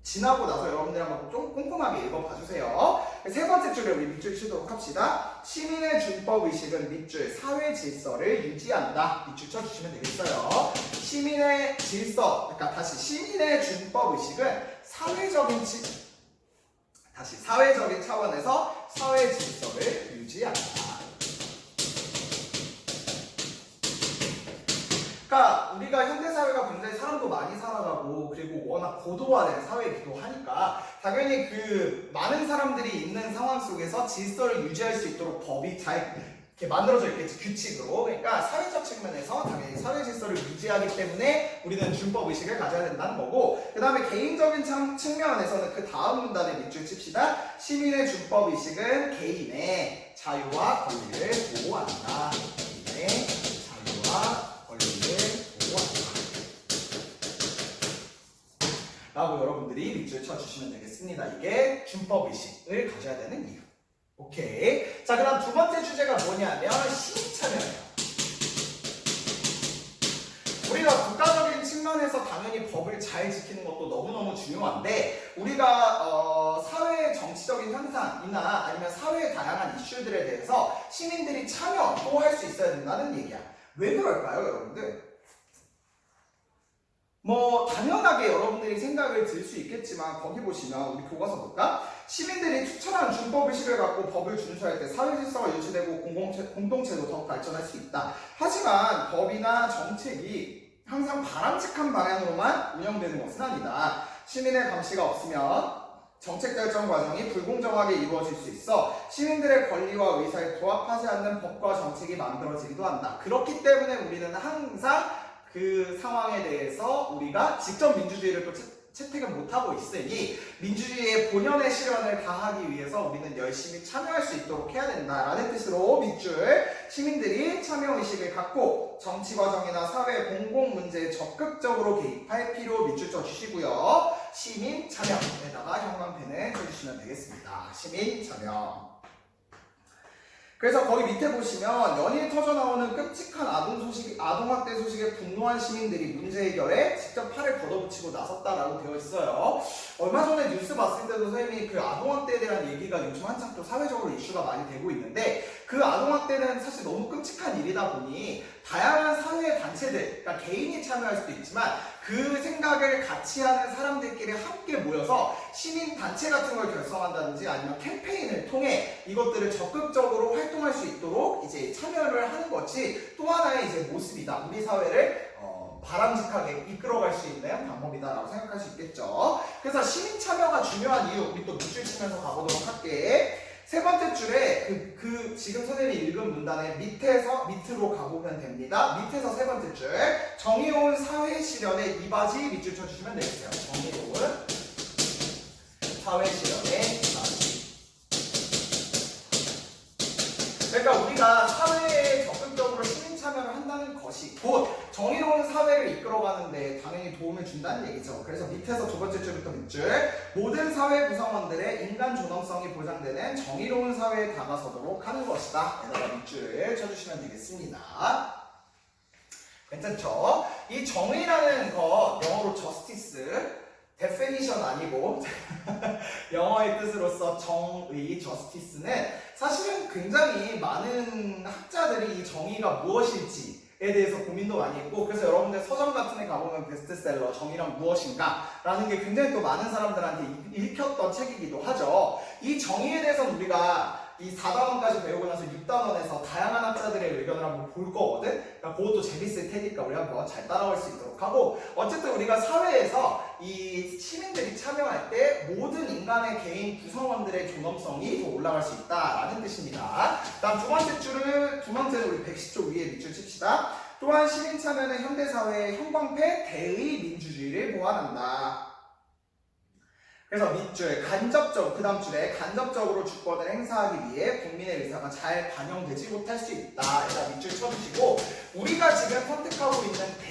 지나고 나서 여러분들 한번 좀 꼼꼼하게 읽어봐 주세요. 세 번째 줄에 우리 밑줄 치도록 합시다. 시민의 준법의식은 밑줄 사회 질서를 유지한다. 밑줄 쳐주시면 되겠어요. 시민의 질서, 그러니까 다시 시민의 준법의식은 사회적인 차원에서 사회 질서를 유지한다. 그러니까 우리가 현대사회가 굉장히 사람도 많이 살아가고, 그리고 워낙 고도화된 사회이기도 하니까 당연히 그 많은 사람들이 있는 상황 속에서 질서를 유지할 수 있도록 법이 잘 이렇게 만들어져 있겠지, 규칙으로. 그러니까 사회적 측면에서 당연히 사회 질서를 유지하기 때문에 우리는 준법의식을 가져야 된다는 거고, 그 다음에 개인적인 측면에서는 그 다음 문단에 밑줄 칩시다. 시민의 준법의식은 개인의 자유와 권리를 보호한다. 개인의 자유와 권리를 보호한다. 라고 여러분들이 밑줄 쳐주시면 되겠습니다. 이게 준법의식을 가져야 되는 이유. 오케이. 자, 그럼 두 번째 주제가 뭐냐면 시민참여예요. 우리가 국가적인 측면에서 당연히 법을 잘 지키는 것도 너무너무 중요한데 우리가 사회의 정치적인 현상이나 아니면 사회의 다양한 이슈들에 대해서 시민들이 참여도 할 수 있어야 된다는 얘기야. 왜 그럴까요, 여러분들? 뭐 당연하게 여러분들이 생각을 들 수 있겠지만 거기 보시면 우리 교과서 볼까? 시민들이 투철한 준법의식을 갖고 법을 준수할 때 사회질서가 유지되고 공동체도 더욱 발전할 수 있다. 하지만 법이나 정책이 항상 바람직한 방향으로만 운영되는 것은 아니다. 시민의 감시가 없으면 정책 결정 과정이 불공정하게 이루어질 수 있어 시민들의 권리와 의사에 부합하지 않는 법과 정책이 만들어지기도 한다. 그렇기 때문에 우리는 항상 그 상황에 대해서 우리가 직접 민주주의를 또 채택을 못하고 있으니 민주주의의 본연의 실현을 다하기 위해서 우리는 열심히 참여할 수 있도록 해야 된다라는 뜻으로 밑줄 시민들이 참여의식을 갖고 정치 과정이나 사회 공공 문제에 적극적으로 개입할 필요 밑줄 쳐주시고요. 시민 참여에다가 형광펜을 쳐주시면 되겠습니다. 시민 참여. 그래서 거기 밑에 보시면 연일 터져 나오는 끔찍한 아동학대 소식에 분노한 시민들이 문제 해결에 직접 팔을 걷어붙이고 나섰다라고 되어 있어요. 얼마 전에 뉴스 봤을 때도 선생님이 그 아동학대에 대한 얘기가 요즘 한창 또 사회적으로 이슈가 많이 되고 있는데 그 아동학대는 사실 너무 끔찍한 일이다 보니 다양한 사회 단체들, 그러니까 개인이 참여할 수도 있지만 그 생각을 같이 하는 사람들끼리 함께 모여서 시민단체 같은 걸 결성한다든지 아니면 캠페인을 통해 이것들을 적극적으로 활동할 수 있도록 이제 참여를 하는 것이 또 하나의 이제 모습이다. 우리 사회를 바람직하게 이끌어갈 수 있는 방법이다라고 생각할 수 있겠죠. 그래서 시민 참여가 중요한 이유, 우리 또 밑줄 치면서 가보도록 할게. 세 번째 줄에 지금 선생님이 읽은 문단의 밑으로 가보면 됩니다. 밑에서 세 번째 줄 정의로운 사회 실현에 이 바지 밑줄 쳐주시면 되겠어요. 정의로운 사회 실현에 이 바지. 그러니까 우리가 사회에 적극적으로 시민 참여를 한다는 것이 곧 정의로운 사회를 이끌어가는데 당연히 도움을 준다는 얘기죠. 그래서 밑에서 두 번째 줄부터 밑줄 모든 사회 구성원들의 인간 존엄성이 보장되는 정의로운 사회에 다가서도록 하는 것이다. 에다가 밑줄 쳐주시면 되겠습니다. 괜찮죠? 이 정의라는 것 영어로 justice definition 아니고 영어의 뜻으로서 정의, justice는 사실은 굉장히 많은 학자들이 이 정의가 무엇일지에 대해서 고민도 많이 했고 그래서 여러분들 서점 같은 데 가보면 베스트셀러 정의란 무엇인가 라는 게 굉장히 또 많은 사람들한테 읽혔던 책이기도 하죠. 이 정의에 대해서는 우리가 이 4단원까지 배우고 나서 6단원에서 다양한 학자들의 의견을 한번 볼 거거든? 그러니까 그것도 재밌을 테니까 우리 한번 잘 따라올 수 있도록 하고 어쨌든 우리가 사회에서 이 시민들이 참여할 때 모든 인간의 개인 구성원들의 존엄성이 더 올라갈 수 있다라는 뜻입니다. 다음 두 번째는 우리 110조 위에 밑줄 칩시다. 또한 시민 참여는 현대사회의 형광패 대의 민주주의를 보완한다. 그래서 밑줄 그 다음 줄에 간접적으로 주권을 행사하기 위해 국민의 의사가 잘 반영되지 못할 수 있다. 일단 밑줄 쳐주시고 우리가 지금 선택하고 있는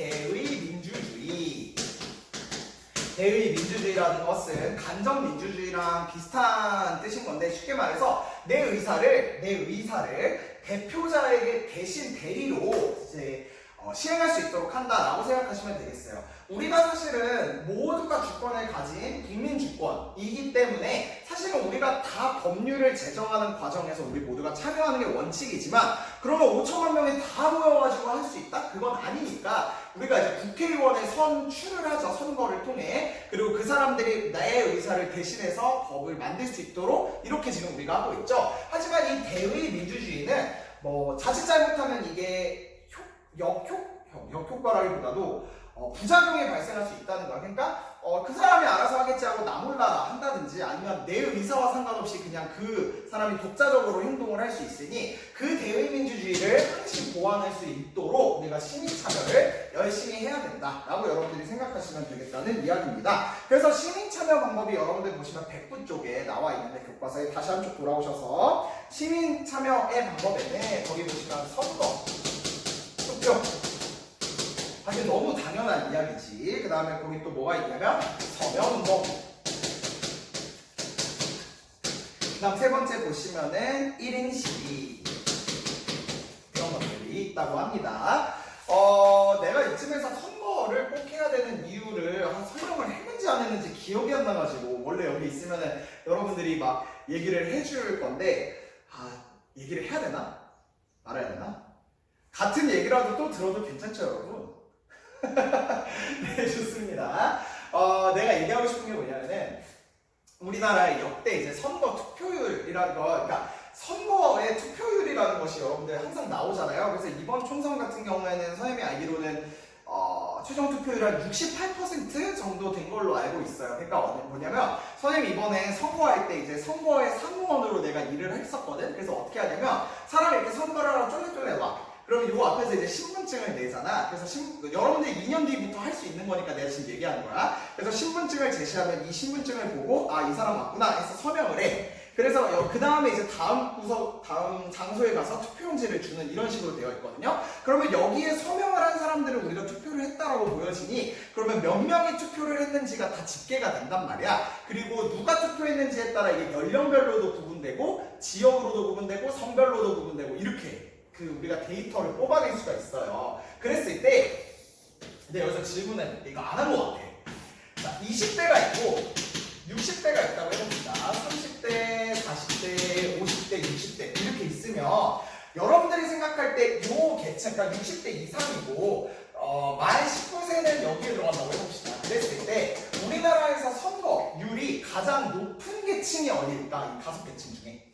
대의 민주주의라는 것은 간접 민주주의랑 비슷한 뜻인 건데 쉽게 말해서 내 의사를 대표자에게 대신 대리로 이제 시행할 수 있도록 한다라고 생각하시면 되겠어요. 우리가 사실은 모두가 주권을 가진 국민주권이기 때문에 사실은 우리가 다 법률을 제정하는 과정에서 우리 모두가 참여하는 게 원칙이지만 그러면 5천만 명이 다 모여가지고 할 수 있다? 그건 아니니까 우리가 이제 국회의원에 선출을 하죠. 선거를 통해. 그리고 그 사람들이 나의 의사를 대신해서 법을 만들 수 있도록 이렇게 지금 우리가 하고 있죠. 하지만 이 대의 민주주의는 뭐 자칫 잘못하면 이게 역효과라기보다도 부작용이 발생할 수 있다는 거야. 그러니까 그 사람이 알아서 하겠지 하고 나 몰라 한다든지 아니면 내 의사와 상관없이 그냥 그 사람이 독자적으로 행동을 할 수 있으니 그 대의민주주의를 항상 보완할 수 있도록 우리가 시민참여를 열심히 해야 된다라고 여러분들이 생각하시면 되겠다는 이야기입니다. 그래서 시민참여 방법이 여러분들 보시면 100부 쪽에 나와 있는데 교과서에 다시 한쪽 돌아오셔서 시민참여의 방법에는 거기 보시면 선거, 투표 사실 너무 당연한 이야기지. 그 다음에 거기 또 뭐가 있냐면 서명운동. 그 다음 세 번째 보시면은 1인 시위. 이런 것들이 있다고 합니다. 내가 이쯤에서 선거를 꼭 해야 되는 이유를 설명을 했는지 안 했는지 기억이 안 나가지고, 원래 여기 있으면은 여러분들이 막 얘기를 해줄 건데, 얘기를 해야 되나? 말아야 되나? 같은 얘기라도 또 들어도 괜찮죠, 여러분? 네, 좋습니다. 내가 얘기하고 싶은 게 뭐냐면은, 우리나라의 역대 이제 선거 투표율이라는 거, 그러니까 선거의 투표율이라는 것이 여러분들 항상 나오잖아요. 그래서 이번 총선 같은 경우에는 선생님이 알기로는 최종 투표율 한 68% 정도 된 걸로 알고 있어요. 그러니까 뭐냐면 선생님 이번에 선거할 때 이제 선거의 사무원으로 내가 일을 했었거든. 그래서 어떻게 하냐면 사람이 이렇게 선거를 하러 쫄래쫄래 와. 그러면 요 앞에서 이제 신분증을 내잖아. 그래서 여러분들 2년 뒤부터 할 수 있는 거니까 내가 지금 얘기하는 거야. 그래서 신분증을 제시하면 이 신분증을 보고 이 사람 맞구나 해서 서명을 해. 그래서 그 다음에 이제 다음 장소에 가서 투표용지를 주는 이런 식으로 되어 있거든요. 그러면 여기에 서명을 한 사람들은 우리가 투표를 했다라고 보여지니, 그러면 몇 명이 투표를 했는지가 다 집계가 된단 말이야. 그리고 누가 투표했는지에 따라 이게 연령별로도 구분되고 지역으로도 구분되고 성별로도 구분되고 이렇게 우리가 데이터를 뽑아낼 수가 있어요. 그랬을 때, 근데 여기서 질문은 이거 안 한 것 같아. 자, 20대가 있고 60대가 있다고 해봅시다. 30대, 40대, 50대, 60대 이렇게 있으면 여러분들이 생각할 때 요 계층, 그러니까 60대 이상이고 만 19세는 여기에 들어간다고 해봅시다. 그랬을 때 우리나라에서 선거율이 가장 높은 계층이 어디일까? 이 5계층 중에.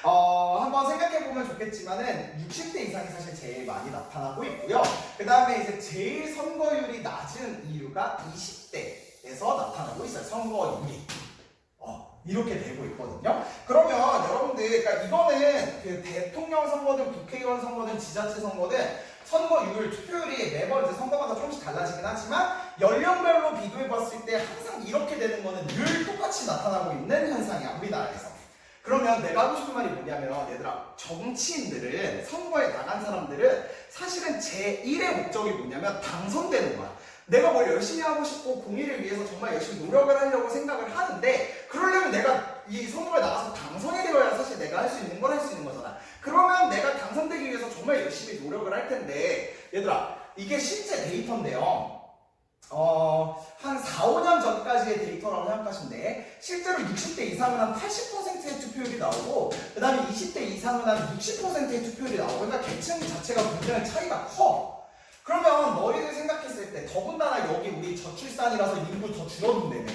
한번 생각해보면 좋겠지만은 60대 이상이 사실 제일 많이 나타나고 있고요. 그 다음에 이제 제일 선거율이 낮은 이유가 20대에서 나타나고 있어요. 선거율이. 이렇게 되고 있거든요. 그러면 여러분들, 그러니까 이거는 그 대통령 선거든 국회의원 선거든 지자체 선거든 선거율, 투표율이 매번 이제 선거마다 조금씩 달라지긴 하지만 연령별로 비교해봤을 때 항상 이렇게 되는 거는 늘 똑같이 나타나고 있는 현상이야, 우리나라에서. 그러면 내가 하고 싶은 말이 뭐냐면, 얘들아, 정치인들은, 선거에 나간 사람들은 사실은 제1의 목적이 뭐냐면 당선되는 거야. 내가 뭘 열심히 하고 싶고 공의를 위해서 정말 열심히 노력을 하려고 생각을 하는데, 그러려면 내가 이 선거에 나가서 당선이 되어야 사실 내가 할 수 있는 걸 할 수 있는 거잖아. 그러면 내가 당선되기 위해서 정말 열심히 노력을 할 텐데, 얘들아, 이게 실제 데이터인데요. 한 4, 5년 전까지의 데이터라고 생각하시면 돼. 실제로 60대 이상은 한 80%의 투표율이 나오고, 그 다음에 20대 이상은 한 60%의 투표율이 나오고, 그러니까 계층 자체가 굉장히 차이가 커. 그러면 너희들 생각했을 때, 더군다나 여기 우리 저출산이라서 인구 더 줄어든다며.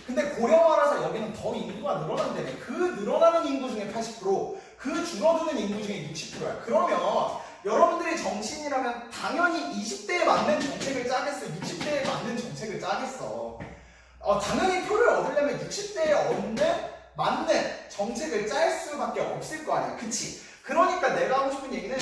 근데 고령화라서 여기는 더 인구가 늘어난다며. 그 늘어나는 인구 중에 80%, 그 줄어드는 인구 중에 60%야. 그러면 여러분들이 정치인이라면 당연히 20대에 맞는 정책을 짜겠어? 60대에 맞는 정책을 짜겠어? 당연히 표를 얻으려면 60대에 맞는 정책을 짤 수밖에 없을 거 아니야. 그치? 그러니까 내가 하고 싶은 얘기는,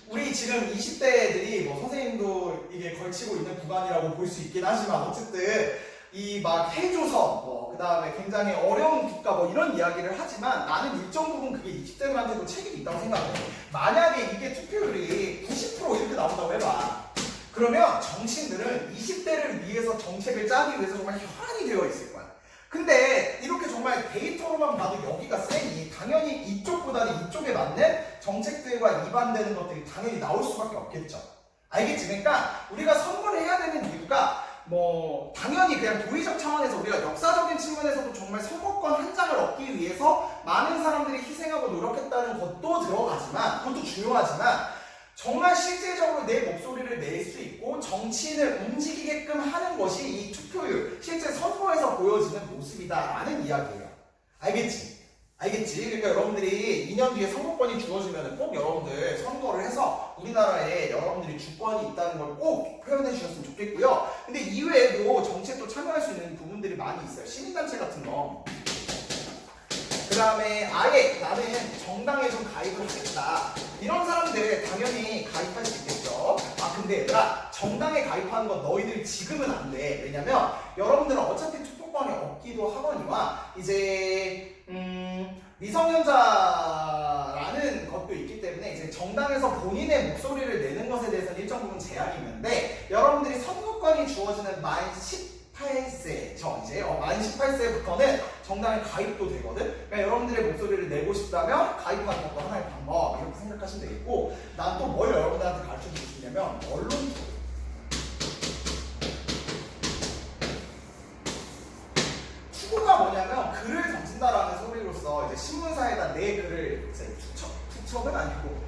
우리 지금 20대들이 뭐 선생님도 이게 걸치고 있는 구간이라고 볼 수 있긴 하지만, 어쨌든 이 막 해조선, 그 다음에 굉장히 어려운 국가 이런 이야기를 하지만, 나는 일정 부분 그게 20대들한테도 책임이 있다고 생각해. 만약에 이게 투표율이 90% 이렇게 나온다고 해봐. 그러면 정치인들은 20대를 위해서 정책을 짜기 위해서 정말 혈안이 되어 있을 거야. 근데 이렇게 정말 데이터로만 봐도 여기가 세니 당연히 이쪽보다는 이쪽에 맞는 정책들과 이반되는 것들이 당연히 나올 수밖에 없겠죠. 알겠지? 그러니까 우리가 선거를 해야 되는 이유가 당연히 그냥 도의적 차원에서 우리가 역사적인 측면에서도 정말 선거권 한 장을 얻기 위해서 많은 사람들이 희생하고 노력했다는 것도 들어가지만, 그것도 중요하지만, 정말 실질적으로 내 목소리를 낼 수 있고 정치인을 움직이게끔 하는 것이 이 투표율, 실제 선거에서 보여지는 모습이다라는 이야기예요. 알겠지? 알겠지? 그러니까 여러분들이 2년 뒤에 선거권이 주어지면 꼭 여러분들 선거를 해서 우리나라에 여러분들이 주권이 있다는 걸 꼭 표현해 주셨으면 좋겠고요. 근데 이외에도 정책도 참여할 수 있는 부분들이 많이 있어요. 시민단체 같은 거. 그 다음에 아예 나는 정당에 좀 가입을 하겠다, 이런 사람들 당연히 가입할 수 있겠죠. 근데 얘들아, 정당에 가입하는 건 너희들 지금은 안 돼. 왜냐면 여러분들은 어차피 투표권이 없기도 하거니와 이제 미성년자라는 있는 것도 있기 때문에 이제 정당에서 본인의 목소리를 내는 것에 대해서는 일정 부분 제약이 있는데 여러분들이 선거권이 주어지는 만 18세죠. 이제 만 18세부터는 정당에 가입도 되거든. 그러니까 여러분들의 목소리를 내고 싶다면 가입하는 것도 하나의 방법 이렇게 생각하시면 되겠고 난 또 뭘 여러분들한테 가르쳐주고 싶냐면 언론 투구가 뭐냐면 글을 던진다라는 소리로서 이제 신문사에다 내 글을 이제 투척은 아니고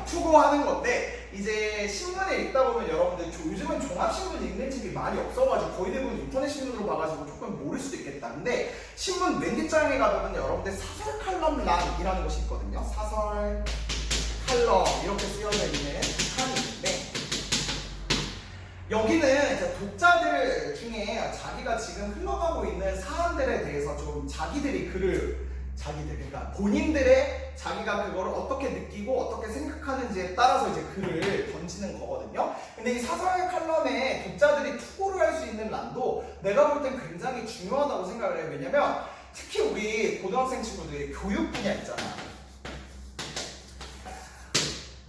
투고하는 건데 이제 신문을 읽다 보면 여러분들 요즘은 종합신문 읽는 집이 많이 없어가지고 거의 대부분 인터넷 신문으로 봐가지고 조금 모를 수도 있겠다. 근데 신문 맨 뒷장에 가보면 여러분들 사설 칼럼란이라는 것이 있거든요. 사설 칼럼 이렇게 쓰여져 있는 칸이 있는데 여기는 이제 독자들 중에 자기가 지금 흘러가고 있는 사안들에 대해서 좀 자기들이 그러니까 본인들의 자기가 그거를 어떻게 느끼고 어떻게 생각하는지에 따라서 이제 글을 던지는 거거든요. 근데 이 사설 칼럼에 독자들이 투고를 할 수 있는 란도 내가 볼 땐 굉장히 중요하다고 생각을 해요. 왜냐면 특히 우리 고등학생 친구들이 교육 분야 있잖아.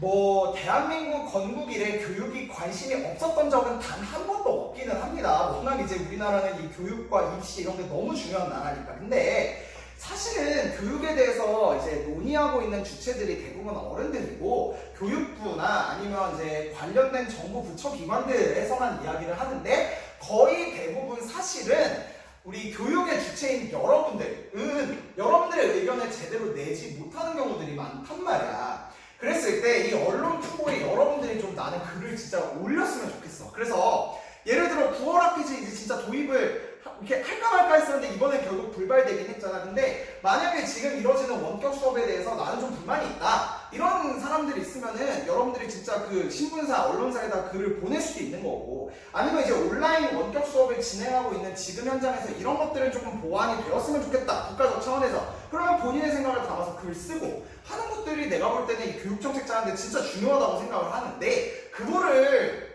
뭐 대한민국 건국 이래 교육이 관심이 없었던 적은 단 한 번도 없기는 합니다. 워낙 이제 우리나라는 이 교육과 입시 이런 게 너무 중요한 나라니까. 근데 사실은 교육에 대해서 이제 논의하고 있는 주체들이 대부분 어른들이고 교육부나 아니면 이제 관련된 정부 부처 기관들에서만 이야기를 하는데 거의 대부분 사실은 우리 교육의 주체인 여러분들은 여러분들의 의견을 제대로 내지 못하는 경우들이 많단 말이야. 그랬을 때 이 언론 투고에 여러분들이 좀 나는 글을 진짜 올렸으면 좋겠어. 그래서 예를 들어 9월 학기제 이제 진짜 도입을 이렇게 할까 말까 했었는데 이번에 결국 불발되긴 했잖아. 근데 만약에 지금 이루어지는 원격 수업에 대해서 나는 좀 불만이 있다 이런 사람들이 있으면은 여러분들이 진짜 그 신문사 언론사에다 글을 보낼 수도 있는 거고 아니면 이제 온라인 원격 수업을 진행하고 있는 지금 현장에서 이런 것들은 조금 보완이 되었으면 좋겠다 국가적 차원에서 그러면 본인의 생각을 담아서 글 쓰고 하는 것들이 내가 볼 때는 이 교육정책 짜는데 진짜 중요하다고 생각을 하는데 그거를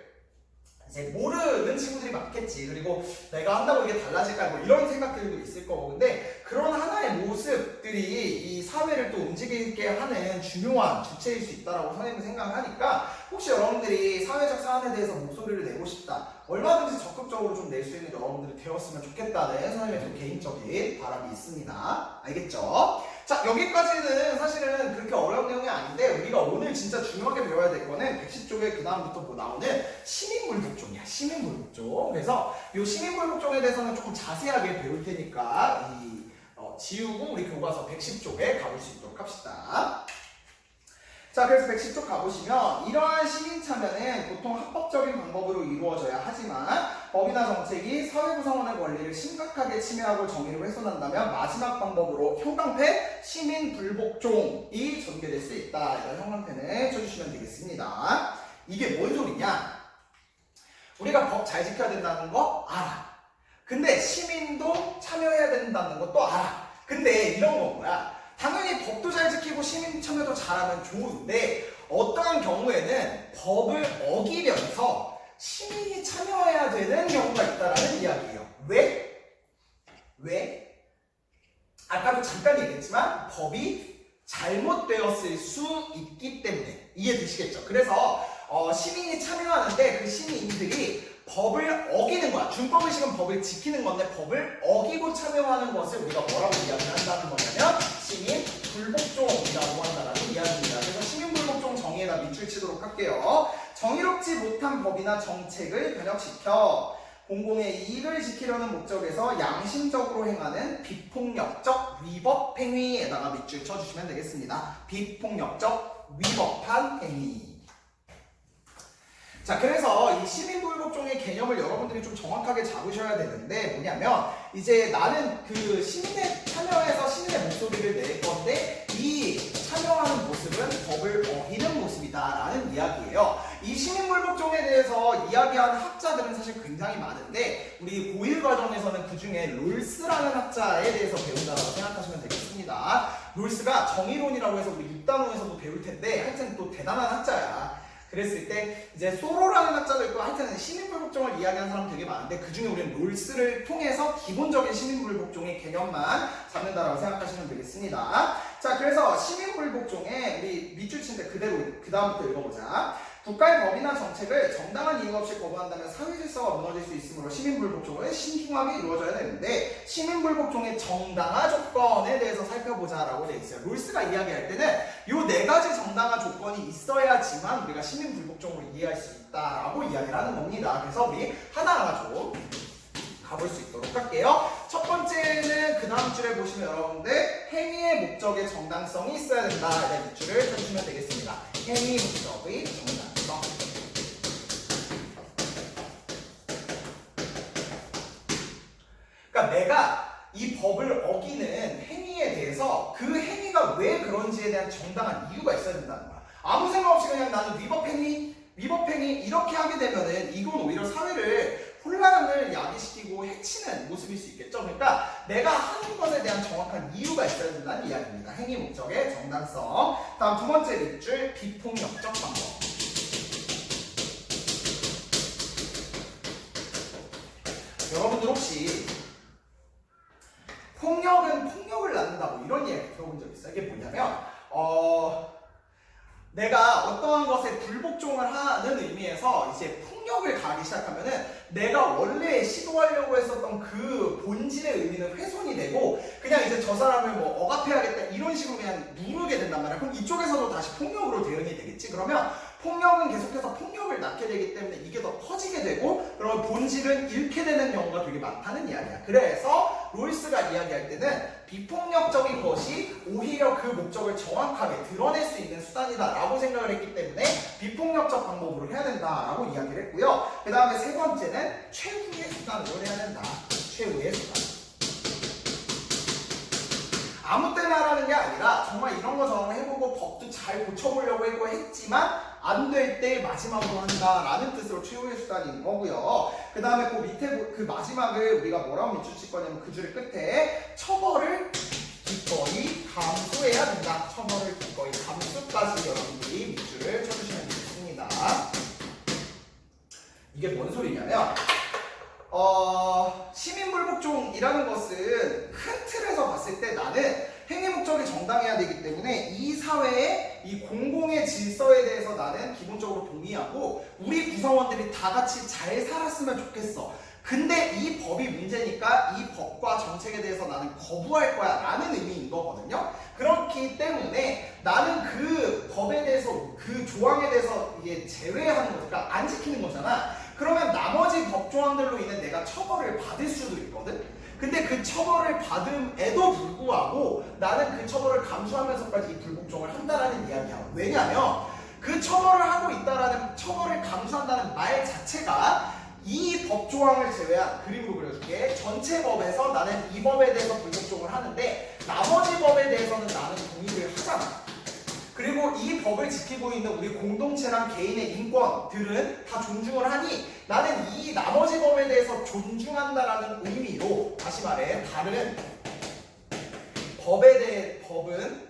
이제 모르는 친구들이 많겠지. 그리고 내가 한다고 이게 달라질까 뭐 이런 생각들도 있을 거고 근데 그런 하나의 모습들이 이 사회를 또 움직이게 하는 중요한 주체일 수 있다고 선생님은 생각을 하니까 혹시 여러분들이 사회적 사안에 대해서 목소리를 내고 싶다 얼마든지 적극적으로 좀 낼 수 있는 여러분들이 되었으면 좋겠다는 선생님의 좀 개인적인 바람이 있습니다. 알겠죠? 자 여기까지는 사실은 그렇게 어려운 내용이 아닌데 우리가 오늘 진짜 중요하게 배워야 될 거는 110쪽에 그 다음부터 뭐 나오는 시민불복종이야. 시민불복종. 그래서 이 시민불복종에 대해서는 조금 자세하게 배울 테니까 지우고 우리 교과서 110쪽에 가볼 수 있도록 합시다. 자 그래서 110쪽 가보시면 이러한 시민참여는 보통 합법적인 방법으로 이루어져야 하지만 법이나 정책이 사회 구성원의 권리를 심각하게 침해하고 정의를 훼손한다면 마지막 방법으로 형광펜 시민불복종이 전개될 수 있다. 이런 형광펜을 쳐주시면 되겠습니다. 이게 뭔 소리냐? 우리가 법 잘 지켜야 된다는 거 알아. 근데 시민도 참여해야 된다는 것도 알아. 근데 이런 건 뭐야? 당연히 법도 잘 지키고 시민 참여도 잘하면 좋은데 어떠한 경우에는 법을 어기면서 시민이 참여해야 되는 경우가 있다라는 이야기예요. 왜? 아까도 잠깐 얘기했지만 법이 잘못되었을 수 있기 때문에 이해되시겠죠? 그래서 시민이 참여하는데 그 시민들이 법을 어기는 거야. 준법의식은 법을 지키는 건데 법을 어기고 참여하는 것을 우리가 뭐라고 이야기를 한다는 거냐면 시민불복종이라고 한다는 이야기입니다. 그래서 시민불복종 정의에다 밑줄 치도록 할게요. 정의롭지 못한 법이나 정책을 변혁시켜 공공의 이익을 지키려는 목적에서 양심적으로 행하는 비폭력적 위법 행위에다가 밑줄 쳐주시면 되겠습니다. 비폭력적 위법한 행위. 자 그래서 이 시민불복종의 개념을 여러분들이 좀 정확하게 잡으셔야 되는데 뭐냐면 이제 나는 그 시민의 참여해서 시민의 목소리를 낼 건데 이 참여하는 모습은 법을 어기는 모습이다 라는 이야기예요. 이 시민불복종에 대해서 이야기하는 학자들은 사실 굉장히 많은데 우리 고1 과정에서는 그 중에 롤스라는 학자에 대해서 배운다고 생각하시면 되겠습니다. 롤스가 정의론이라고 해서 우리 6단원에서도 배울 텐데 하여튼 또 대단한 학자야. 그랬을 때 이제 소로라는 학자도 있고 하여튼 시민불복종을 이야기하는 사람 되게 많은데 그 중에 우리는 롤스를 통해서 기본적인 시민불복종의 개념만 잡는다라고 생각하시면 되겠습니다. 자, 그래서 시민불복종에 우리 밑줄 친 데 그대로 그 다음부터 읽어보자. 국가의 법이나 정책을 정당한 이유 없이 거부한다면 사회 질서가 무너질 수 있으므로 시민불복종은 신중하게 이루어져야 되는데 시민불복종의 정당화 조건에 대해서 살펴보자라고 돼 있어요. 롤스가 이야기할 때는 요 네 가지 정당화 조건이 있어야지만 우리가 시민불복종을 이해할 수 있다라고 이야기를 하는 겁니다. 그래서 우리 하나하나 좀 가볼 수 있도록 할게요. 첫 번째는 그 다음 줄에 보시면 여러분들 행위의 목적의 정당성이 있어야 된다. 네, 밑줄을 쳐주시면 되겠습니다. 행위 목적의 정당성. 그러니까 내가 이 법을 어기는 행위에 대해서 그 행위가 왜 그런지에 대한 정당한 이유가 있어야 된다는 거야. 아무 생각 없이 그냥 나는 위법행위 이렇게 하게 되면은 이건 오히려 사회를 혼란을 야기시키고 해치는 모습일 수 있겠죠. 그러니까 내가 하는 것에 대한 정확한 이유가 있어야 된다는 이야기입니다. 행위 목적의 정당성. 다음 두 번째 밑줄 비폭력적 방법. 여러분들 혹시 폭력은 폭력을 낳는다 뭐 이런 이야기 들어본 적 있어요? 이게 뭐냐면 내가 어떠한 것에 불복종을 하는 의미에서 이제 폭력을 가하기 시작하면은 내가 원래 시도하려고 했었던 그 본질의 의미는 훼손이 되고 그냥 이제 저 사람을 뭐 억압해야겠다 이런 식으로 그냥 누르게 된단 말이야. 그럼 이쪽에서도 다시 폭력으로 대응이 되겠지. 그러면 폭력은 계속해서 폭력을 낳게 되기 때문에 이게 더 커지게 되고 그러면 본질은 잃게 되는 경우가 되게 많다는 이야기야. 그래서 롤스가 이야기할 때는 비폭력적인 것이 오히려 그 목적을 정확하게 드러낼 수 있는 수단이다 라고 생각을 했기 때문에 비폭력적 방법으로 해야 된다라고 이야기를 했고요. 그 다음에 세 번째는 최후의 수단으로 해야 된다. 최후의 수단. 아무 때나 하라는 게 아니라 정말 이런 거 저런 거 해보고 법도 잘 고쳐보려고 했지만 안 될 때 마지막으로 한다라는 뜻으로 최후의 수단인 거고요. 그 다음에 그 밑에 그 마지막을 우리가 뭐라고 밑줄 거냐면 그 줄 끝에 처벌을 기꺼이 감수해야 된다. 처벌을 기꺼이 감수까지 여러분들이 밑줄을 쳐주시면 되겠습니다. 이게 뭔 소리냐면 시민불복종이라는 것은 큰 틀에서 봤을 때 나는 행위 목적이 정당해야 되기 때문에 이 사회의 이 공공의 질서에 대해서 나는 기본적으로 동의하고 우리 구성원들이 다 같이 잘 살았으면 좋겠어. 근데 이 법이 문제니까 이 법과 정책에 대해서 나는 거부할 거야 라는 의미인 거거든요. 그렇기 때문에 나는 그 법에 대해서 그 조항에 대해서 이게 제외하는 거니까 안 지키는 거잖아. 그러면 나머지 법 조항들로 인해 내가 처벌을 받을 수도 있거든. 근데 그 처벌을 받음에도 불구하고 나는 그 처벌을 감수하면서까지 이 불복종을 한다라는 이야기야. 왜냐면 그 처벌을 하고 있다라는 처벌을 감수한다는 말 자체가 이 법 조항을 제외한 그림으로 그려줄게. 전체 법에서 나는 이 법에 대해서 불복종을 하는데 나머지 법에 대해서는 나는 동의를 하잖아. 그리고 이 법을 지키고 있는 우리 공동체랑 개인의 인권들은 다 존중을 하니 나는 이 나머지 법에 대해서 존중한다라는 의미로 다시 말해 다른 법에 대해 법은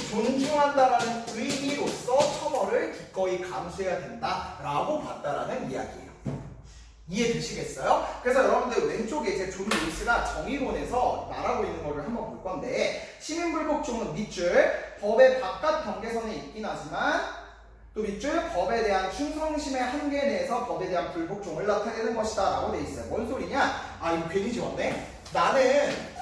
존중한다라는 의미로서 처벌을 기꺼이 감수해야 된다라고 봤다라는 이야기예요. 이해되시겠어요? 그래서 여러분들 왼쪽에 이제 존 롤스가 정의론에서 말하고 있는 거를 한번 볼 건데 시민불복종은 밑줄 법의 바깥 경계선에 있긴 하지만 또 밑줄 법에 대한 충성심의 한계 내에서 법에 대한 불복종을 나타내는 것이다 라고 돼 있어요. 뭔 소리냐? 아 이거 괜히 지웠네. 나는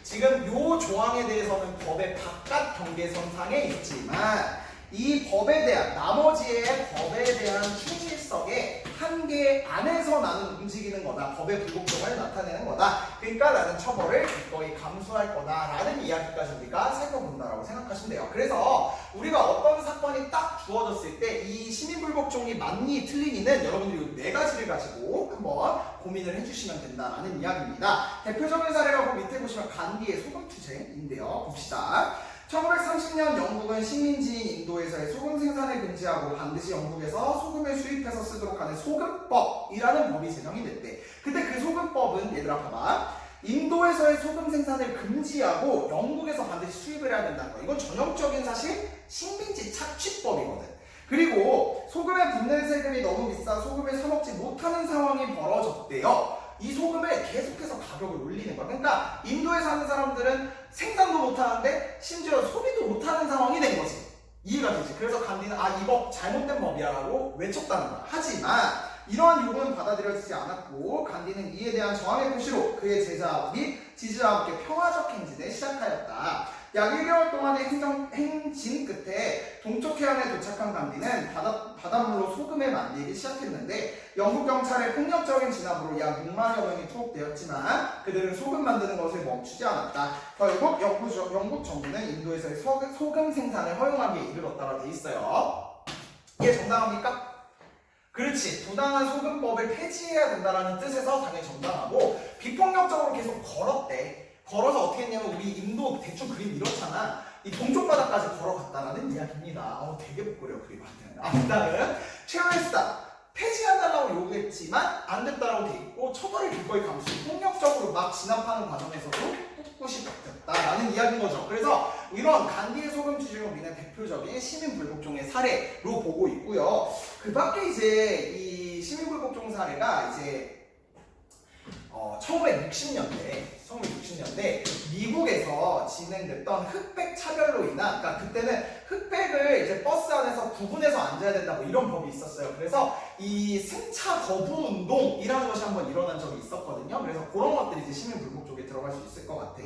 지금 요 조항에 대해서는 법의 바깥 경계선상에 있지만 이 법에 대한 나머지의 법에 대한 충실성의 한계 안에서 나는 움직이는 거다. 법의 불복종을 나타내는 거다. 그러니까 나는 처벌을 기꺼이 감수할 거다라는 이야기까지 우리가 살펴본다라고 생각하시면 돼요. 그래서 우리가 어떤 사건이 딱 주어졌을 때 이 시민불복종이 맞니 틀리니는 여러분들이 이 네 가지를 가지고 한번 고민을 해주시면 된다라는 이야기입니다. 대표적인 사례가 그 밑에 보시면 간디의 소금투쟁인데요. 봅시다. 1930년 영국은 식민지인 인도에서의 소금 생산을 금지하고 반드시 영국에서 소금을 수입해서 쓰도록 하는 소금법이라는 법이 제정이 됐대. 근데 그 소금법은 얘들아 봐봐. 인도에서의 소금 생산을 금지하고 영국에서 반드시 수입을 해야 된다는 거. 이건 전형적인 사실 식민지 착취법이거든. 그리고 소금에 붙는 세금이 너무 비싸 소금을 사 먹지 못하는 상황이 벌어졌대요. 이 소금을 계속해서 가격을 올리는 거야. 그러니까 인도에 사는 사람들은 생산도 못하는데 심지어 소비도 못하는 상황이 된 거지. 이해가 되지? 그래서 간디는 아, 이 법 잘못된 법이야라고 외쳤다는 거야. 하지만 이러한 요구는 받아들여지지 않았고 간디는 이에 대한 저항의 표시로 그의 제자 및 지지자와 함께 평화적 행진을 시작하였다. 약 1개월 동안의 행진 끝에 동쪽 해안에 도착한 간디는 바닷물로 소금을 만들기 시작했는데 영국 경찰의 폭력적인 진압으로 약 6만여 명이 투옥되었지만 그들은 소금 만드는 것을 멈추지 않았다. 결국 영국 정부는 인도에서의 소금 생산을 허용하기에 이르렀다고 돼 있어요. 이게 정당합니까? 그렇지. 부당한 소금법을 폐지해야 된다는 뜻에서 당연히 정당하고 비폭력적으로 계속 걸었대. 걸어서 어떻게 했냐면 우리 인도 대충 그림 이렇잖아. 이 동쪽 바다까지 걸어갔다라는 이야기입니다. 되게 부끄러워 그림한테는. 다음 최후했다. 폐지해달라고 요구했지만 안 됐다라고 돼 있고 처벌을 기꺼이 감수해 폭력적으로 막 진압하는 과정에서도 꿋꿋이 버텼다라는 이야기인 거죠. 그래서 이런 간디의 소금 추진을 우리는 대표적인 시민불복종의 사례로 보고 있고요. 그 밖에 이제 이 시민불복종 사례가 이제 1960년대 미국에서 진행됐던 흑백 차별로 인한, 그러니까 그때는 흑백을 이제 버스 안에서 구분해서 앉아야 된다고 이런 법이 있었어요. 그래서 이 승차 거부 운동이라는 것이 한번 일어난 적이 있었거든요. 그래서 그런 것들이 이제 시민불복 쪽에 들어갈 수 있을 것 같아.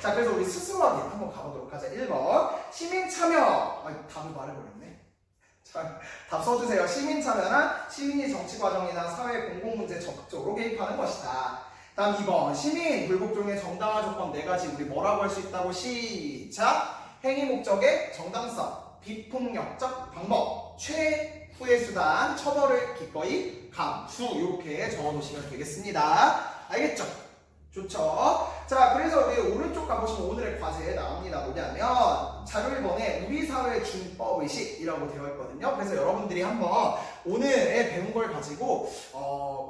자, 그래서 우리 스스로 확인 한번 가보도록 하자. 1번 시민 참여. 답을 말해버렸네. 자, 답 써주세요. 시민 참여는 시민이 정치 과정이나 사회 공공문제에 적극적으로 개입하는 것이다. 다음 2번 시민 불복종의 정당화 조건 4가지 우리 뭐라고 할 수 있다고? 시작! 행위 목적의 정당성, 비폭력적 방법, 최후의 수단, 처벌을 기꺼이 감수 이렇게 적어놓으시면 되겠습니다. 알겠죠? 좋죠? 자, 그래서 우리 오른쪽 가보시면 오늘의 과제에 나옵니다. 뭐냐면 자료 1번에 우리 사회 준법의식이라고 되어 있거든요. 그래서 여러분들이 한번 오늘에 배운 걸 가지고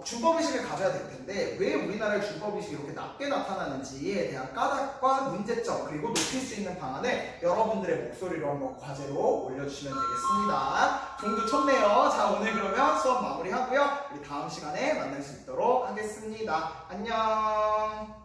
준법의식을 가져야 될 텐데 왜 우리나라의 준법의식이 이렇게 낮게 나타나는지에 대한 까닭과 문제점 그리고 높일 수 있는 방안을 여러분들의 목소리로 한번 과제로 올려주시면 되겠습니다. 종도 쳤네요. 자, 오늘 그러면 수업 마무리하고요. 우리 다음 시간에 만날 수 있도록 하겠습니다. 안녕.